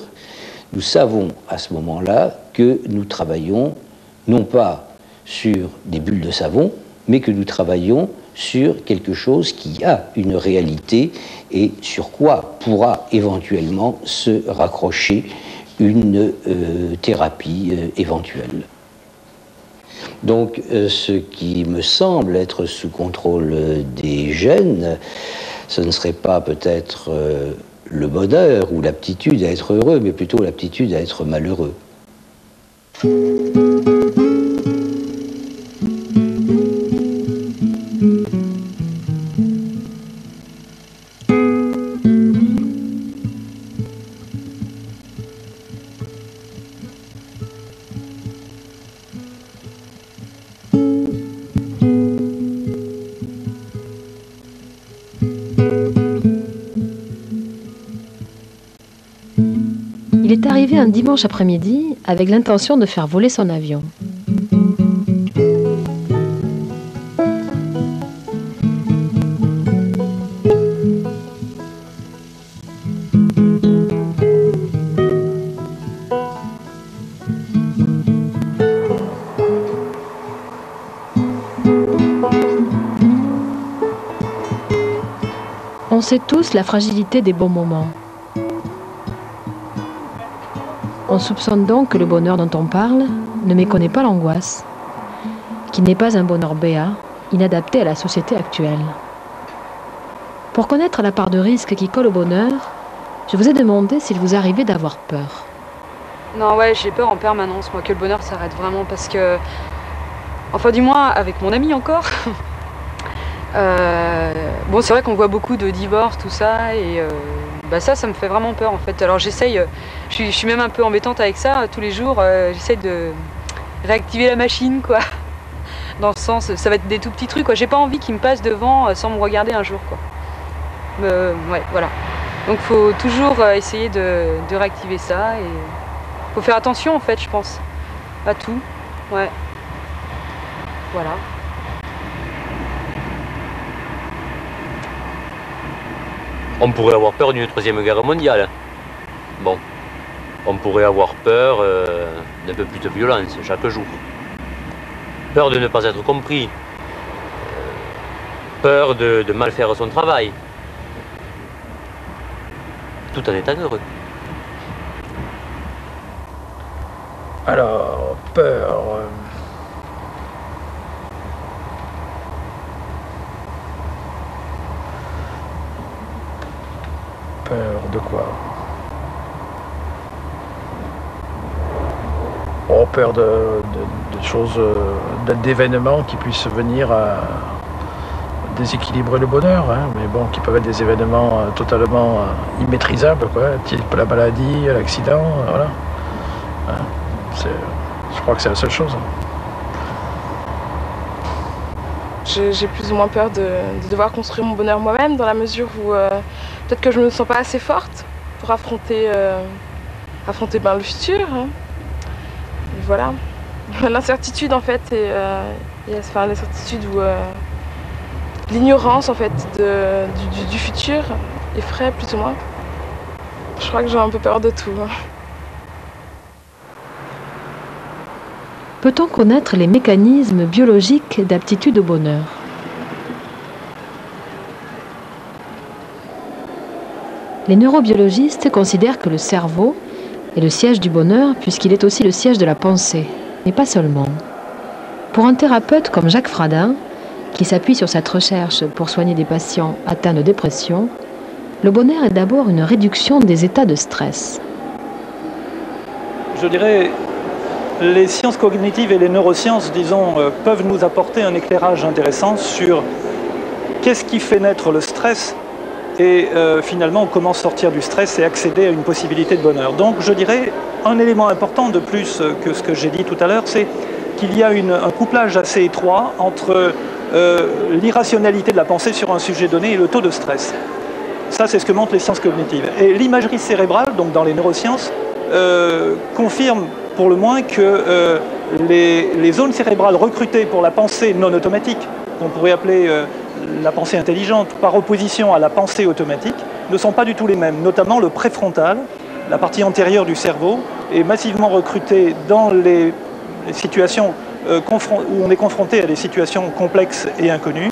nous savons à ce moment-là que nous travaillons non pas sur des bulles de savon, mais que nous travaillons sur quelque chose qui a une réalité et sur quoi pourra éventuellement se raccrocher une thérapie éventuelle. Donc ce qui me semble être sous contrôle des gènes, ce ne serait pas peut-être le bonheur ou l'aptitude à être heureux, mais plutôt l'aptitude à être malheureux. Il est arrivé un dimanche après-midi avec l'intention de faire voler son avion. On sait tous la fragilité des bons moments. On soupçonne donc que le bonheur dont on parle ne méconnaît pas l'angoisse, qu'il n'est pas un bonheur béat, inadapté à la société actuelle. Pour connaître la part de risque qui colle au bonheur, je vous ai demandé s'il vous arrivait d'avoir peur. Non, ouais, j'ai peur en permanence, moi, que le bonheur s'arrête vraiment, parce que... Enfin, du moins, avec mon ami encore, Bon, c'est vrai qu'on voit beaucoup de divorces, tout ça, et ça me fait vraiment peur en fait. Alors j'essaye, je suis même un peu embêtante avec ça, tous les jours, j'essaye de réactiver la machine, quoi. Dans le sens, ça va être des tout petits trucs, quoi. J'ai pas envie qu'ils me passent devant sans me regarder un jour, quoi. Ouais, voilà. Donc faut toujours essayer de réactiver ça, et faut faire attention en fait, je pense, à tout. Ouais. Voilà. On pourrait avoir peur d'une troisième guerre mondiale. Bon, on pourrait avoir peur d'un peu plus de violence chaque jour. Peur de ne pas être compris. Peur de mal faire son travail. Tout en étant heureux. Alors, peur. Peur de quoi? Oh, peur de choses, d'événements qui puissent venir à déséquilibrer le bonheur, hein, mais bon, qui peuvent être des événements totalement immaîtrisables, quoi, type la maladie, l'accident, voilà. Hein, je crois que c'est la seule chose. J'ai plus ou moins peur de devoir construire mon bonheur moi-même, dans la mesure où peut-être que je ne me sens pas assez forte pour affronter le futur. Hein. Et voilà. L'incertitude en fait, l'incertitude ou l'ignorance en fait du futur effraie plus ou moins. Je crois que j'ai un peu peur de tout. Peut-on connaître les mécanismes biologiques d'aptitude au bonheur? Les neurobiologistes considèrent que le cerveau est le siège du bonheur puisqu'il est aussi le siège de la pensée, mais pas seulement. Pour un thérapeute comme Jacques Fradin, qui s'appuie sur cette recherche pour soigner des patients atteints de dépression, le bonheur est d'abord une réduction des états de stress. Je dirais, les sciences cognitives et les neurosciences, disons, peuvent nous apporter un éclairage intéressant sur qu'est-ce qui fait naître le stress et finalement comment sortir du stress et accéder à une possibilité de bonheur. Donc je dirais, un élément important de plus que ce que j'ai dit tout à l'heure, c'est qu'il y a un couplage assez étroit entre l'irrationalité de la pensée sur un sujet donné et le taux de stress. Ça, c'est ce que montrent les sciences cognitives. Et l'imagerie cérébrale, donc dans les neurosciences, confirme pour le moins que les zones cérébrales recrutées pour la pensée non automatique, qu'on pourrait appeler la pensée intelligente, par opposition à la pensée automatique, ne sont pas du tout les mêmes. Notamment le préfrontal, la partie antérieure du cerveau, est massivement recrutée dans les situations où on est confronté à des situations complexes et inconnues,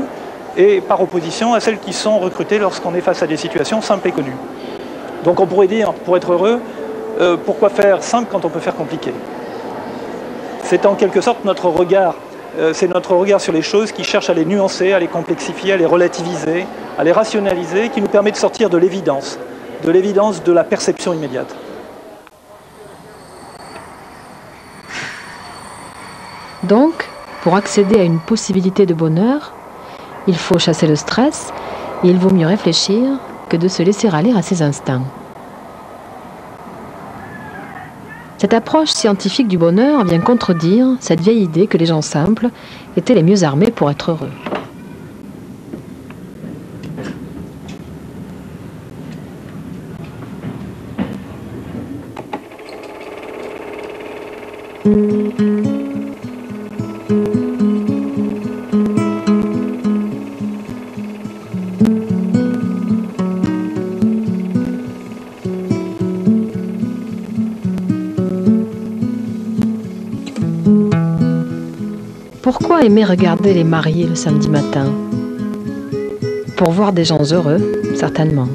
et par opposition à celles qui sont recrutées lorsqu'on est face à des situations simples et connues. Donc on pourrait dire, pour être heureux, pourquoi faire simple quand on peut faire compliqué? C'est en quelque sorte notre regard, c'est notre regard sur les choses qui cherche à les nuancer, à les complexifier, à les relativiser, à les rationaliser, qui nous permet de sortir de l'évidence de la perception immédiate. Donc, pour accéder à une possibilité de bonheur, il faut chasser le stress et il vaut mieux réfléchir que de se laisser aller à ses instincts. Cette approche scientifique du bonheur vient contredire cette vieille idée que les gens simples étaient les mieux armés pour être heureux. Pourquoi aimer regarder les mariés le samedi matin? Pour voir des gens heureux, certainement.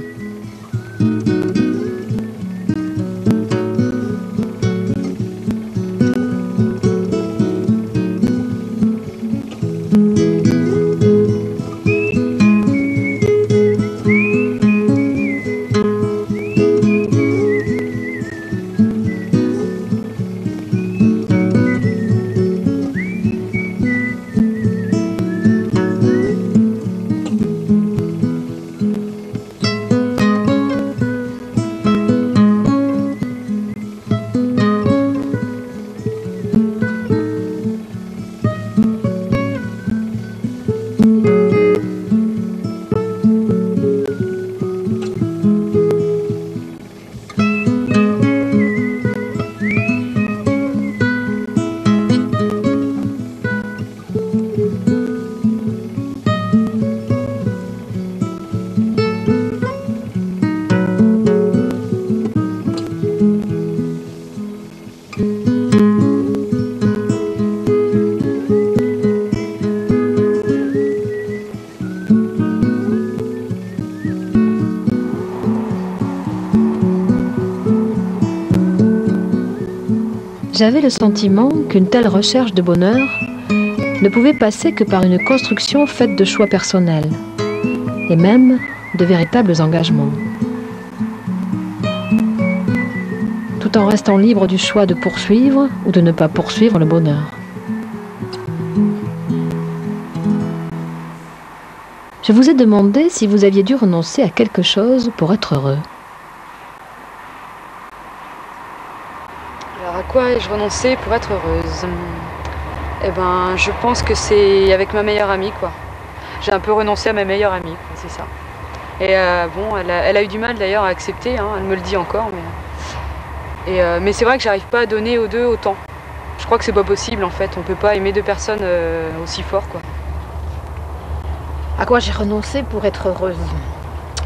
J'avais le sentiment qu'une telle recherche de bonheur ne pouvait passer que par une construction faite de choix personnels et même de véritables engagements. Tout en restant libre du choix de poursuivre ou de ne pas poursuivre le bonheur. Je vous ai demandé si vous aviez dû renoncer à quelque chose pour être heureux. Alors à quoi ai-je renoncé pour être heureuse? Eh ben, je pense que c'est avec ma meilleure amie, quoi. J'ai un peu renoncé à ma meilleure amie, quoi, c'est ça. Et bon, elle a eu du mal d'ailleurs à accepter, hein, elle me le dit encore, mais c'est vrai que j'arrive pas à donner aux deux autant. Je crois que c'est pas possible en fait, on peut pas aimer deux personnes aussi fort, quoi. À quoi j'ai renoncé pour être heureuse?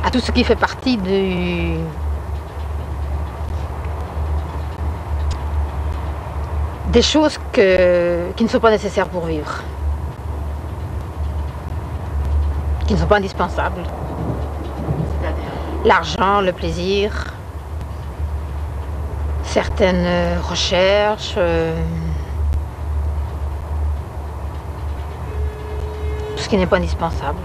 À tout ce qui fait partie des choses qui ne sont pas nécessaires pour vivre, qui ne sont pas indispensables. L'argent, le plaisir, certaines recherches, tout ce qui n'est pas indispensable.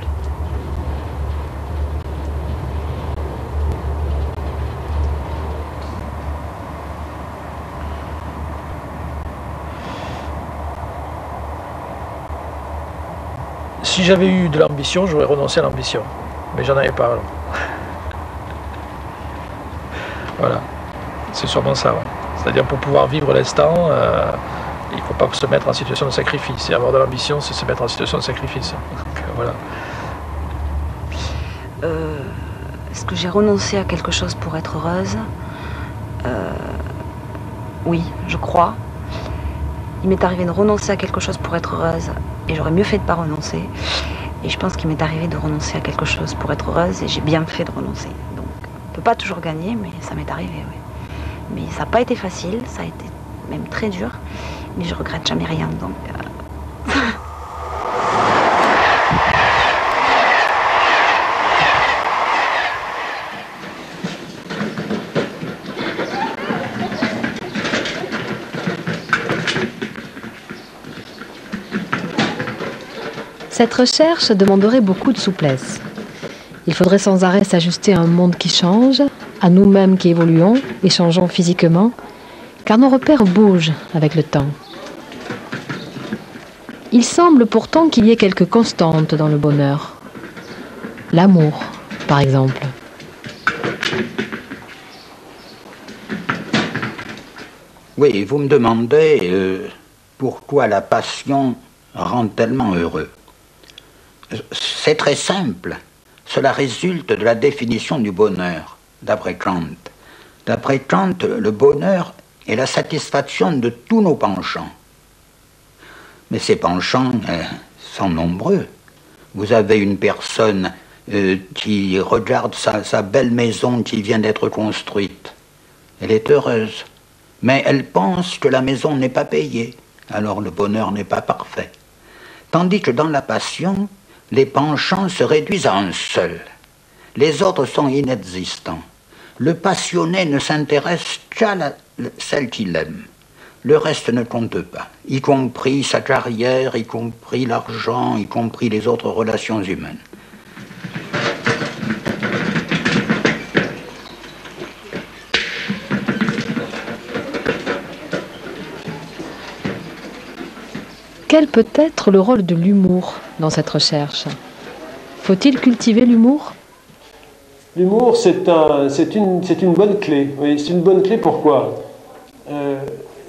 Si j'avais eu de l'ambition, j'aurais renoncé à l'ambition. Mais j'en avais pas alors. Voilà. C'est sûrement ça. Ouais. C'est-à-dire pour pouvoir vivre l'instant, il ne faut pas se mettre en situation de sacrifice. Et avoir de l'ambition, c'est se mettre en situation de sacrifice. Donc, voilà. Est-ce que j'ai renoncé à quelque chose pour être heureuse? Oui, je crois. Il m'est arrivé de renoncer à quelque chose pour être heureuse et j'aurais mieux fait de ne pas renoncer. Et je pense qu'il m'est arrivé de renoncer à quelque chose pour être heureuse et j'ai bien fait de renoncer. Donc, on ne peut pas toujours gagner, mais ça m'est arrivé, oui. Mais ça n'a pas été facile, ça a été même très dur, mais je regrette jamais rien, donc... Cette recherche demanderait beaucoup de souplesse. Il faudrait sans arrêt s'ajuster à un monde qui change, à nous-mêmes qui évoluons et changeons physiquement, car nos repères bougent avec le temps. Il semble pourtant qu'il y ait quelques constantes dans le bonheur. L'amour, par exemple. Oui, vous me demandez pourquoi la passion rend tellement heureux. C'est très simple. Cela résulte de la définition du bonheur, d'après Kant. D'après Kant, le bonheur est la satisfaction de tous nos penchants. Mais ces penchants sont nombreux. Vous avez une personne qui regarde sa belle maison qui vient d'être construite. Elle est heureuse. Mais elle pense que la maison n'est pas payée. Alors le bonheur n'est pas parfait. Tandis que dans la passion, les penchants se réduisent à un seul. Les autres sont inexistants. Le passionné ne s'intéresse qu'à celle qu'il aime. Le reste ne compte pas, y compris sa carrière, y compris l'argent, y compris les autres relations humaines. Quel peut être le rôle de l'humour dans cette recherche? Faut-il cultiver l'humour? L'humour, c'est une bonne clé. Oui, c'est une bonne clé, pourquoi?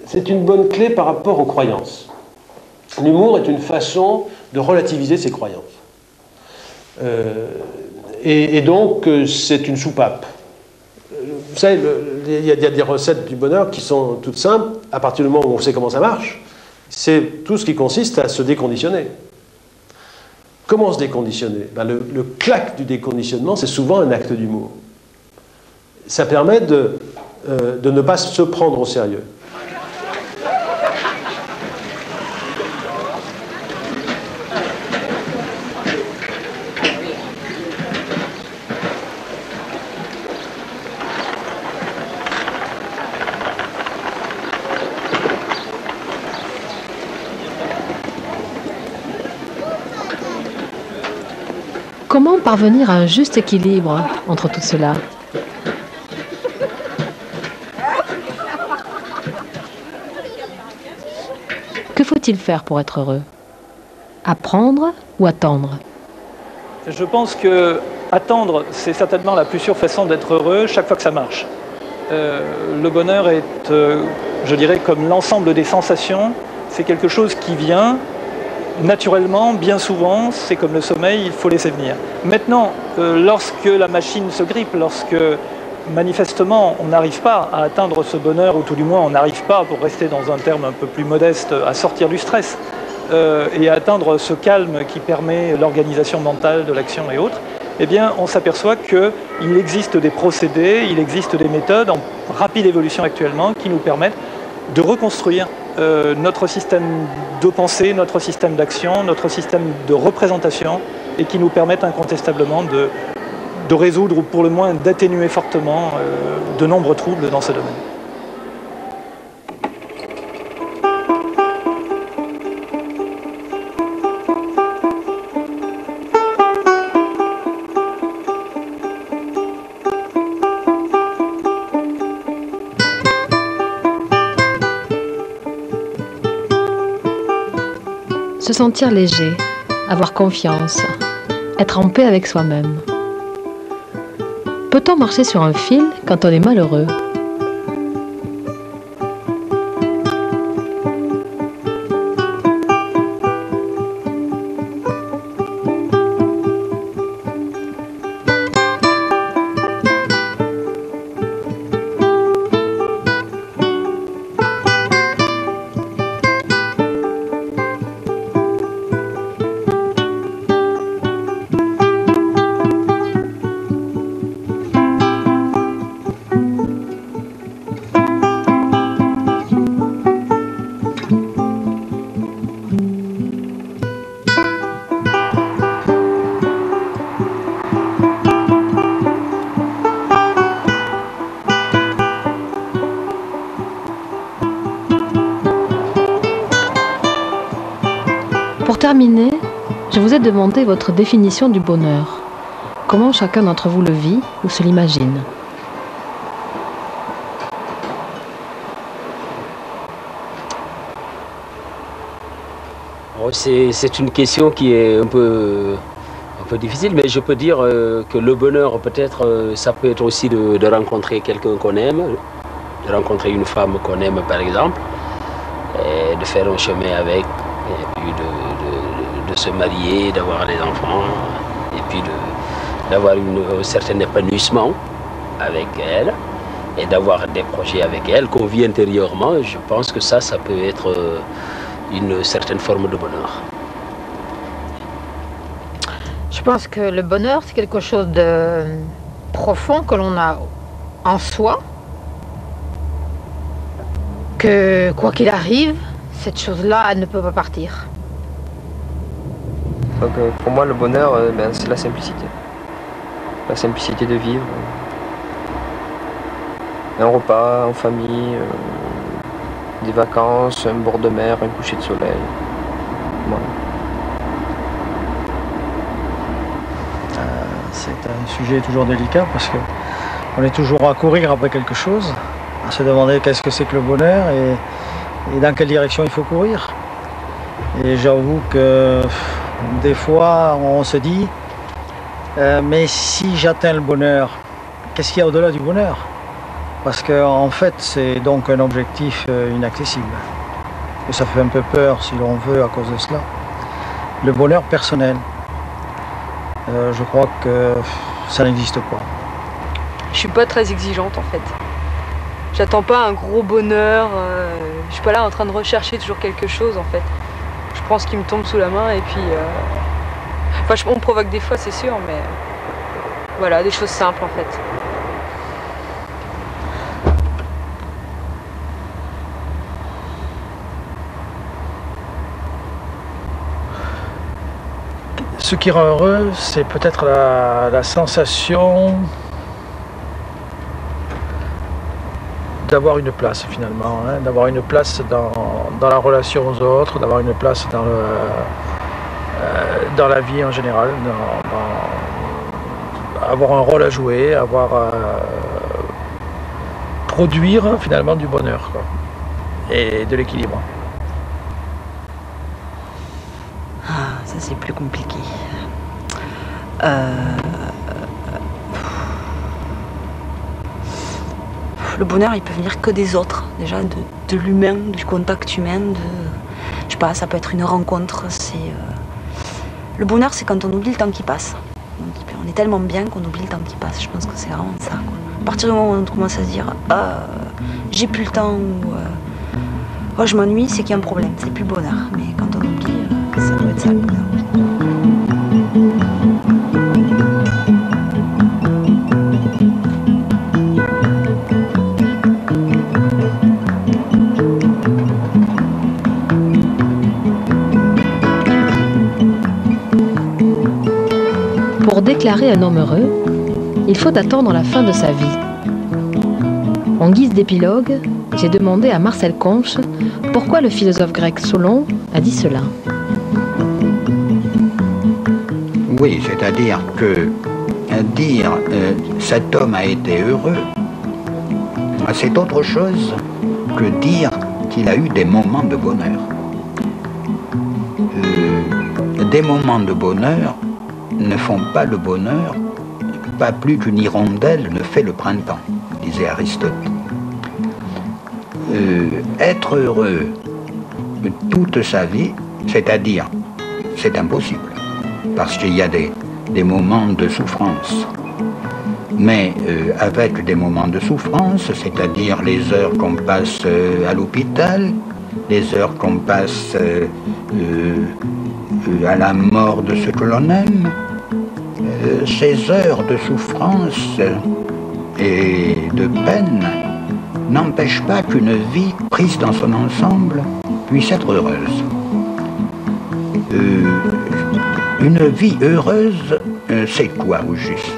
C'est une bonne clé par rapport aux croyances. L'humour est une façon de relativiser ses croyances. Et donc, c'est une soupape. Vous savez, il y a des recettes du bonheur qui sont toutes simples. À partir du moment où on sait comment ça marche, c'est tout ce qui consiste à se déconditionner. Comment se déconditionner? Le clac du déconditionnement, c'est souvent un acte d'humour. Ça permet de ne pas se prendre au sérieux. Comment parvenir à un juste équilibre entre tout cela? Que faut-il faire pour être heureux? Apprendre ou attendre? Je pense que attendre, c'est certainement la plus sûre façon d'être heureux chaque fois que ça marche. Le bonheur est, je dirais, comme l'ensemble des sensations, c'est quelque chose qui vient naturellement, bien souvent, c'est comme le sommeil, il faut laisser venir. Maintenant, lorsque la machine se grippe, lorsque manifestement on n'arrive pas à atteindre ce bonheur, ou tout du moins on n'arrive pas, pour rester dans un terme un peu plus modeste, à sortir du stress, et à atteindre ce calme qui permet l'organisation mentale de l'action et autres, eh bien on s'aperçoit qu'il existe des procédés, il existe des méthodes en rapide évolution actuellement qui nous permettent de reconstruire notre système de pensée, notre système d'action, notre système de représentation, et qui nous permettent incontestablement de résoudre, ou pour le moins d'atténuer fortement de nombreux troubles dans ce domaine. Se sentir léger, avoir confiance, être en paix avec soi-même. Peut-on marcher sur un fil quand on est malheureux? Pour terminer, je vous ai demandé votre définition du bonheur. Comment chacun d'entre vous le vit ou se l'imagine? C'est une question qui est un peu difficile, mais je peux dire que le bonheur, peut-être, ça peut être aussi de rencontrer quelqu'un qu'on aime, de rencontrer une femme qu'on aime par exemple, et de faire un chemin avec, et puis de se marier, d'avoir des enfants, et puis d'avoir un certain épanouissement avec elle, et d'avoir des projets avec elle qu'on vit intérieurement. Je pense que ça peut être une certaine forme de bonheur. Je pense que le bonheur, c'est quelque chose de profond que l'on a en soi, que quoi qu'il arrive, cette chose-là, elle ne peut pas partir. Donc, pour moi, le bonheur, c'est la simplicité. La simplicité de vivre. Un repas en famille, des vacances, un bord de mer, un coucher de soleil. Voilà. C'est un sujet toujours délicat parce qu'on est toujours à courir après quelque chose, à se demander qu'est-ce que c'est que le bonheur et dans quelle direction il faut courir. Et j'avoue que des fois on se dit mais si j'atteins le bonheur, qu'est-ce qu'il y a au-delà du bonheur? Parce qu'en fait c'est donc un objectif inaccessible. Et ça fait un peu peur si l'on veut à cause de cela. Le bonheur personnel. Je crois que ça n'existe pas. Je suis pas très exigeante en fait. J'attends pas un gros bonheur. Je suis pas là en train de rechercher toujours quelque chose en fait. Je prends ce qui me tombe sous la main et puis. Enfin, on me provoque des fois, c'est sûr, mais voilà, des choses simples en fait. Ce qui rend heureux, c'est peut-être la sensation d'avoir une place finalement, hein, d'avoir une place dans la relation aux autres, d'avoir une place dans la vie en général, avoir un rôle à jouer, avoir à produire finalement du bonheur, quoi, et de l'équilibre. Ah, ça c'est plus compliqué. Le bonheur, il peut venir que des autres, déjà de l'humain, du contact humain, je sais pas, ça peut être une rencontre. Le bonheur, c'est quand on oublie le temps qui passe. On est tellement bien qu'on oublie le temps qui passe. Je pense que c'est vraiment ça, quoi. À partir du moment où on commence à se dire j'ai plus le temps ou oh, je m'ennuie, c'est qu'il y a un problème, c'est plus le bonheur. Mais quand on oublie, ça doit être ça le bonheur. Pour déclarer un homme heureux, il faut attendre la fin de sa vie. En guise d'épilogue, j'ai demandé à Marcel Conche pourquoi le philosophe grec Solon a dit cela. Oui, c'est-à-dire que dire cet homme a été heureux, c'est autre chose que dire qu'il a eu des moments de bonheur. Des moments de bonheur ne font pas le bonheur, pas plus qu'une hirondelle ne fait le printemps, disait Aristote. Être heureux toute sa vie, c'est-à-dire, c'est impossible, parce qu'il y a des moments de souffrance. Mais avec des moments de souffrance, c'est-à-dire les heures qu'on passe à l'hôpital, les heures qu'on passe à la mort de ce que l'on aime, ces heures de souffrance et de peine n'empêchent pas qu'une vie prise dans son ensemble puisse être heureuse. Une vie heureuse, c'est quoi au juste?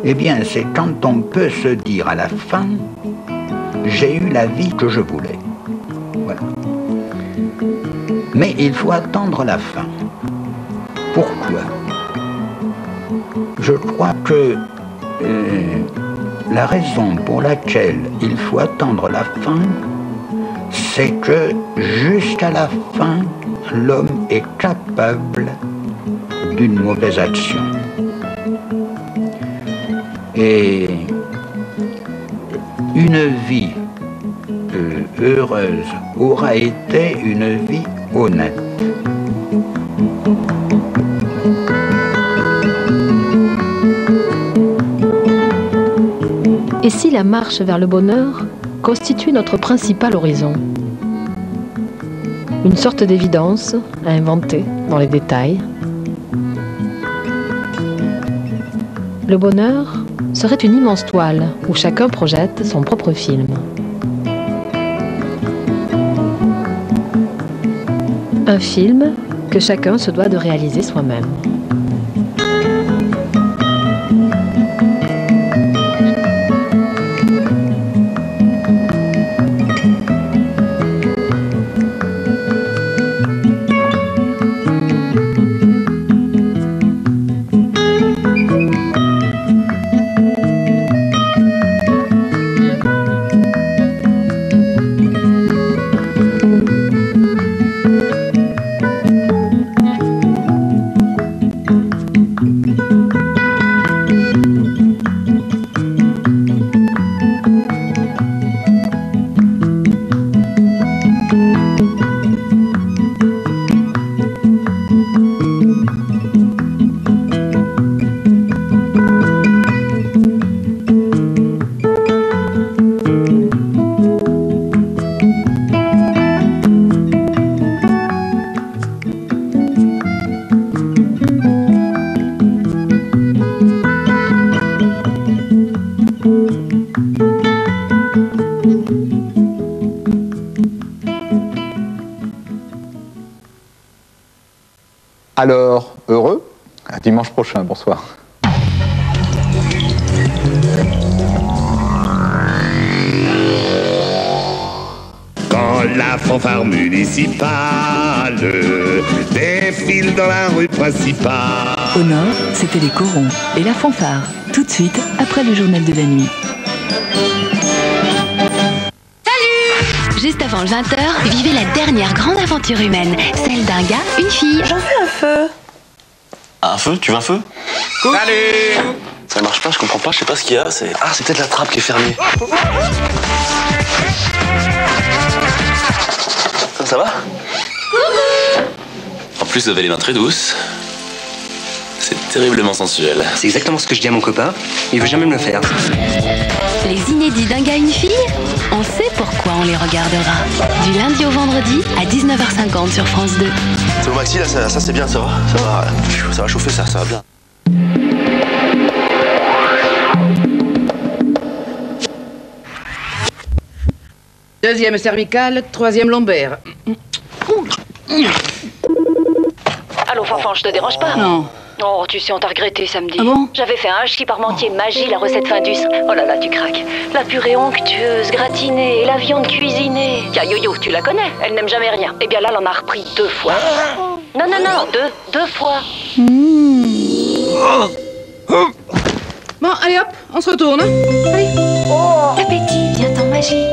Eh bien, c'est quand on peut se dire à la fin, j'ai eu la vie que je voulais. Voilà. Mais il faut attendre la fin. Pourquoi? Je crois que la raison pour laquelle il faut attendre la fin, c'est que jusqu'à la fin, l'homme est capable d'une mauvaise action. Et une vie heureuse aura été une vie honnête. Et si la marche vers le bonheur constitue notre principal horizon? Une sorte d'évidence à inventer dans les détails. Le bonheur serait une immense toile où chacun projette son propre film. Un film que chacun se doit de réaliser soi-même. Alors, heureux? À dimanche prochain, bonsoir. Quand la fanfare municipale défilent dans la rue principale. Au nord, c'était les corons et la fanfare. Tout de suite, après le journal de la nuit. Juste avant le 20h, vivez la dernière grande aventure humaine, celle d'un gars, une fille. J'en fais un feu. Un feu? Tu veux un feu? Salut! Ça marche pas, je comprends pas, je sais pas ce qu'il y a. Ah, c'est peut-être la trappe qui est fermée. Ça va? En plus, vous avez les mains très douces. C'est terriblement sensuel. C'est exactement ce que je dis à mon copain. Il veut jamais me le faire. Les inédits d'un gars, une fille, on sait pourquoi on les regardera. Du lundi au vendredi à 19h50 sur France 2. C'est au maxi, là, ça c'est bien, ça va. Ça va chauffer, ça va bien. Deuxième cervicale, troisième lombaire. Allô, Fanfan, je te dérange pas? Non. Oh, tu sais, on t'a regretté samedi. Ah bon? J'avais fait un hachis parmentier magie, la recette Findus. Oh là là, tu craques. La purée onctueuse, gratinée, et la viande cuisinée. Tiens, Yo-Yo, tu la connais? Elle n'aime jamais rien. Eh bien là, elle en a repris 2 fois. Non, deux fois. Bon, allez hop, on se retourne. Allez. Appétit, vient en magie.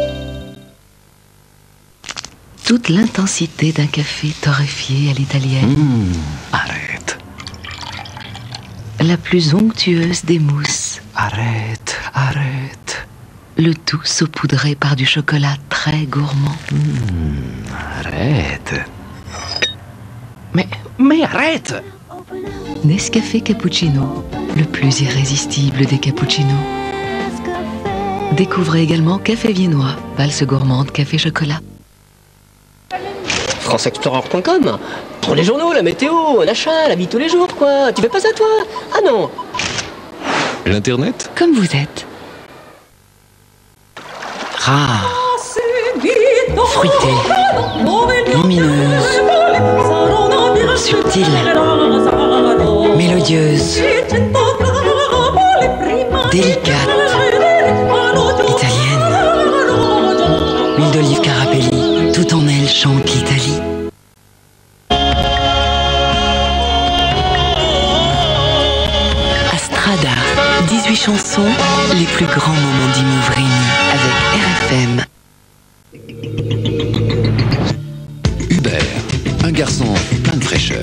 Toute l'intensité d'un café torréfié à l'italienne. Arrête. La plus onctueuse des mousses. Arrête. Le tout saupoudré par du chocolat très gourmand. Arrête. Mais arrête. Nescafé Cappuccino, le plus irrésistible des cappuccinos. Découvrez également Café Viennois, valse gourmande café chocolat. FranceExplorer.com. Prends les journaux, la météo, un achat, la vie tous les jours, quoi. Tu fais pas ça, toi? Ah non. L'Internet? Comme vous êtes. Rare. Fruitée. Lumineuse. Subtile. Mélodieuse. Délicate. Italienne. L'huile d'olive Carapelli. Tout en elle chante l'Italie. Astrada. 18 chansons, les plus grands moments d'humour réunis avec RFM. Hubert, un garçon plein de fraîcheur.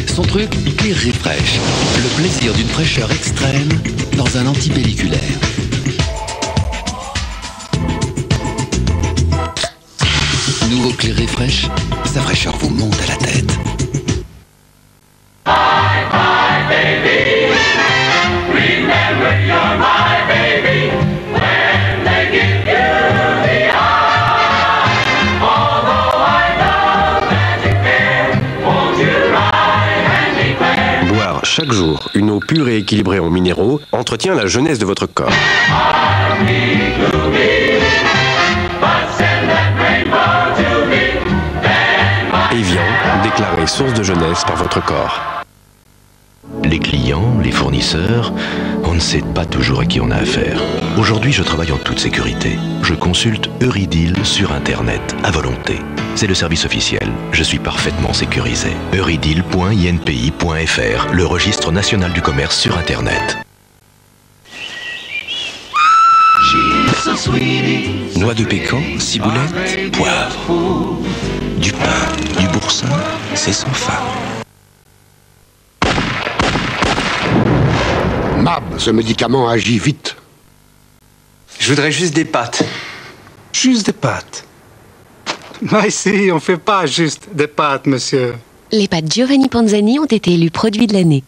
Son truc, Clear Refresh. Le plaisir d'une fraîcheur extrême dans un antipelliculaire. Nouveau Clear Refresh, sa fraîcheur vous monte à la tête. Boire chaque jour une eau pure et équilibrée en minéraux entretient la jeunesse de votre corps. Evian, déclaré source de jeunesse par votre corps. Les clients, les fournisseurs, on ne sait pas toujours à qui on a affaire. Aujourd'hui, je travaille en toute sécurité. Je consulte Eurydeal sur Internet, à volonté. C'est le service officiel. Je suis parfaitement sécurisé. Eurydeal.inpi.fr, le registre national du commerce sur Internet. Noix de pécan, ciboulette, poivre. Du pain, du boursin, c'est sans fin. Mab, ce médicament agit vite. Je voudrais juste des pâtes. Juste des pâtes. Mais ici, on fait pas juste des pâtes, monsieur. Les pâtes Giovanni Panzani ont été élus produits de l'année.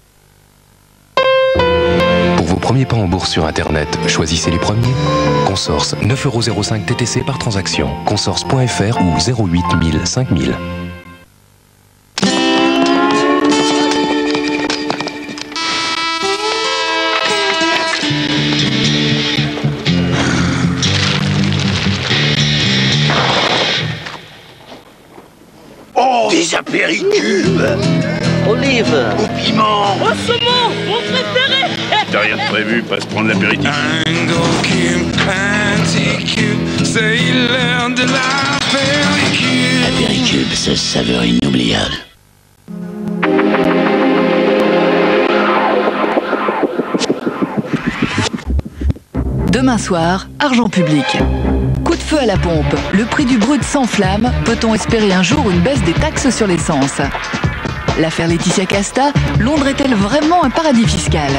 Pour vos premiers pas en bourse sur Internet, choisissez les premiers. Consorce, 9,05 € TTC par transaction. Consorce.fr ou 08 000 5000. Oh, des apéricubes. Olive. Au piment. Au saumon, mon préféré. T'as rien de prévu, pas se prendre l'apéritif. Apéricube, ce saveur inoubliable. Demain soir, argent public. Coup de feu à la pompe. Le prix du brut s'enflamme. Peut-on espérer un jour une baisse des taxes sur l'essence? L'affaire Laetitia Casta, Londres est-elle vraiment un paradis fiscal?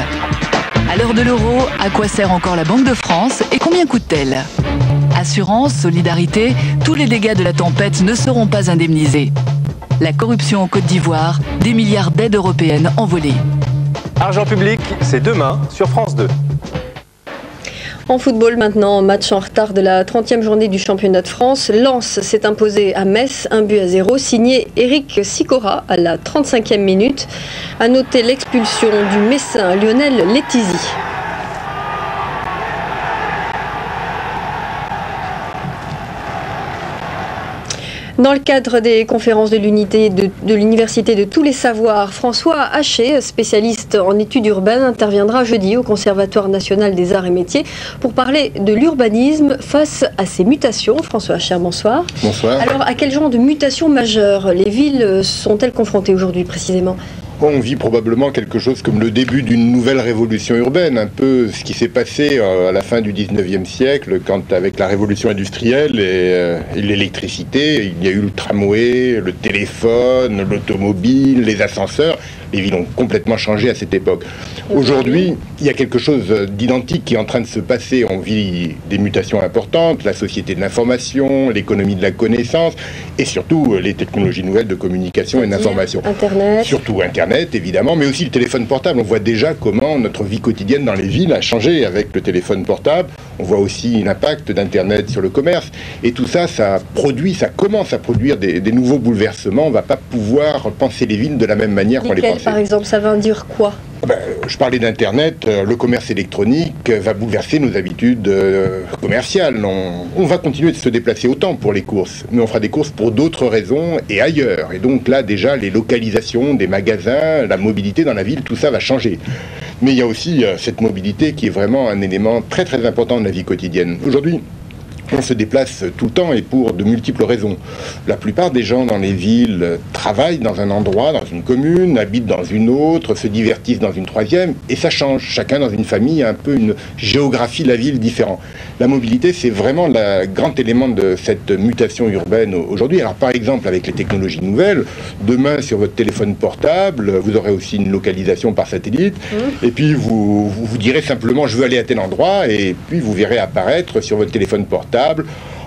À l'heure de l'euro, à quoi sert encore la Banque de France et combien coûte-t-elle? Assurance, solidarité, tous les dégâts de la tempête ne seront pas indemnisés. La corruption en Côte d'Ivoire, des milliards d'aides européennes envolées. Argent public, c'est demain sur France 2. En football maintenant, match en retard de la 30e journée du championnat de France. Lens s'est imposé à Metz, 1-0, signé Eric Sicora à la 35e minute. À noter l'expulsion du Messin Lionel Letizy. Dans le cadre des conférences de l'unité de l'Université de tous les savoirs, François Haché, spécialiste en études urbaines, interviendra jeudi au Conservatoire national des arts et métiers pour parler de l'urbanisme face à ces mutations. François Haché, bonsoir. Bonsoir. Alors, à quel genre de mutations majeures les villes sont-elles confrontées aujourd'hui précisément ? On vit probablement quelque chose comme le début d'une nouvelle révolution urbaine, un peu ce qui s'est passé à la fin du 19e siècle, quand avec la révolution industrielle et l'électricité, il y a eu le tramway, le téléphone, l'automobile, les ascenseurs. Les villes ont complètement changé à cette époque. Aujourd'hui, il y a quelque chose d'identique qui est en train de se passer. On vit des mutations importantes, la société de l'information, l'économie de la connaissance, et surtout les technologies nouvelles de communication et d'information. Internet. Surtout Internet, évidemment, mais aussi le téléphone portable. On voit déjà comment notre vie quotidienne dans les villes a changé avec le téléphone portable. On voit aussi l'impact d'Internet sur le commerce. Et tout ça, ça commence à produire des nouveaux bouleversements. On ne va pas pouvoir penser les villes de la même manière qu'on les pensait. Par exemple, ça veut dire quoi ? Je parlais d'Internet, le commerce électronique va bouleverser nos habitudes commerciales. On va continuer de se déplacer autant pour les courses, mais on fera des courses pour d'autres raisons et ailleurs. Et donc là, déjà, les localisations des magasins, la mobilité dans la ville, tout ça va changer. Mais il y a aussi cette mobilité qui est vraiment un élément très très important de la vie quotidienne. Aujourd'hui, on se déplace tout le temps et pour de multiples raisons. La plupart des gens dans les villes travaillent dans un endroit, dans une commune, habitent dans une autre, se divertissent dans une troisième, et ça change. Chacun dans une famille a un peu une géographie de la ville différente. La mobilité, c'est vraiment le grand élément de cette mutation urbaine aujourd'hui. Alors par exemple, avec les technologies nouvelles, demain sur votre téléphone portable, vous aurez aussi une localisation par satellite, et puis vous direz simplement « je veux aller à tel endroit », et puis vous verrez apparaître sur votre téléphone portable.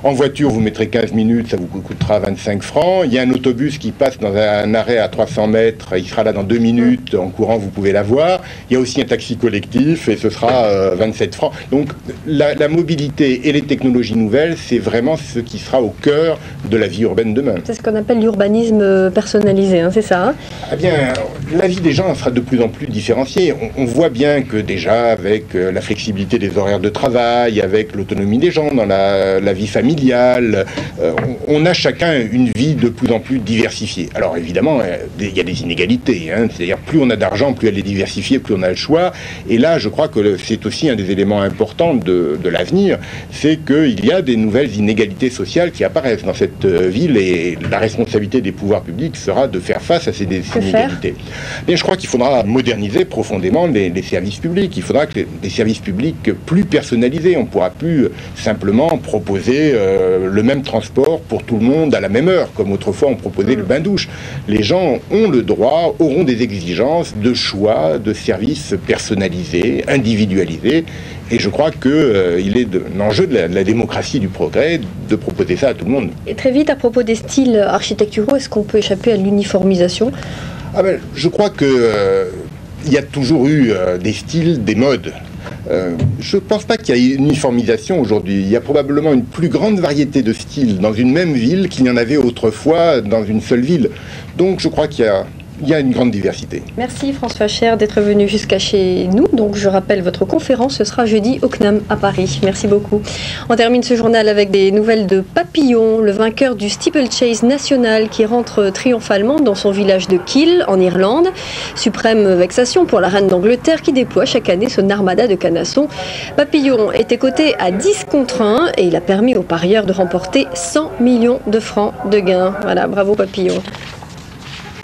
En voiture, vous mettrez 15 minutes, ça vous coûtera 25 francs. Il y a un autobus qui passe dans un arrêt à 300 mètres, il sera là dans 2 minutes, en courant, vous pouvez l'avoir. Il y a aussi un taxi collectif et ce sera 27 francs. Donc la mobilité et les technologies nouvelles, c'est vraiment ce qui sera au cœur de la vie urbaine demain. C'est ce qu'on appelle l'urbanisme personnalisé, hein, c'est ça, hein ? Eh bien, la vie des gens sera de plus en plus différenciée. On voit bien que déjà, avec la flexibilité des horaires de travail, avec l'autonomie des gens dans la vie familiale, on a chacun une vie de plus en plus diversifiée. Alors évidemment, il y a des inégalités, hein, c'est-à-dire plus on a d'argent, plus elle est diversifiée, plus on a le choix. Et là, je crois que c'est aussi un des éléments importants de l'avenir, c'est qu'il y a des nouvelles inégalités sociales qui apparaissent dans cette ville et la responsabilité des pouvoirs publics sera de faire face à ces inégalités. Mais je crois qu'il faudra moderniser profondément les services publics. Il faudra que des services publics plus personnalisés. On ne pourra plus simplement proposer le même transport pour tout le monde à la même heure, comme autrefois on proposait le bain-douche. Les gens ont le droit, auront des exigences de choix, de services personnalisés, individualisés, et je crois qu'il est l'enjeu de la démocratie et du progrès de proposer ça à tout le monde. Et très vite, à propos des styles architecturaux, est-ce qu'on peut échapper à l'uniformisation ? Je crois qu'il y a toujours eu des styles, des modes. Je ne pense pas qu'il y ait une uniformisation aujourd'hui. Il y a probablement une plus grande variété de styles dans une même ville qu'il n'y en avait autrefois dans une seule ville. Donc je crois qu'il y a une grande diversité. Merci François Cher d'être venu jusqu'à chez nous. Donc je rappelle, votre conférence, ce sera jeudi au CNAM à Paris. Merci beaucoup. On termine ce journal avec des nouvelles de Papillon, le vainqueur du Steeplechase national qui rentre triomphalement dans son village de Kiel, en Irlande. Suprême vexation pour la reine d'Angleterre qui déploie chaque année son armada de canassons. Papillon était coté à 10 contre 1 et il a permis aux parieurs de remporter 100 millions de francs de gains. Voilà, bravo Papillon.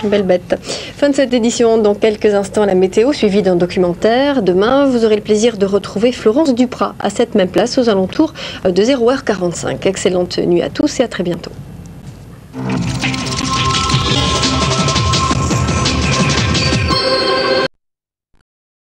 Belle bête. Fin de cette édition. Dans quelques instants, la météo suivie d'un documentaire. Demain, vous aurez le plaisir de retrouver Florence Duprat à cette même place aux alentours de 0h45. Excellente nuit à tous et à très bientôt.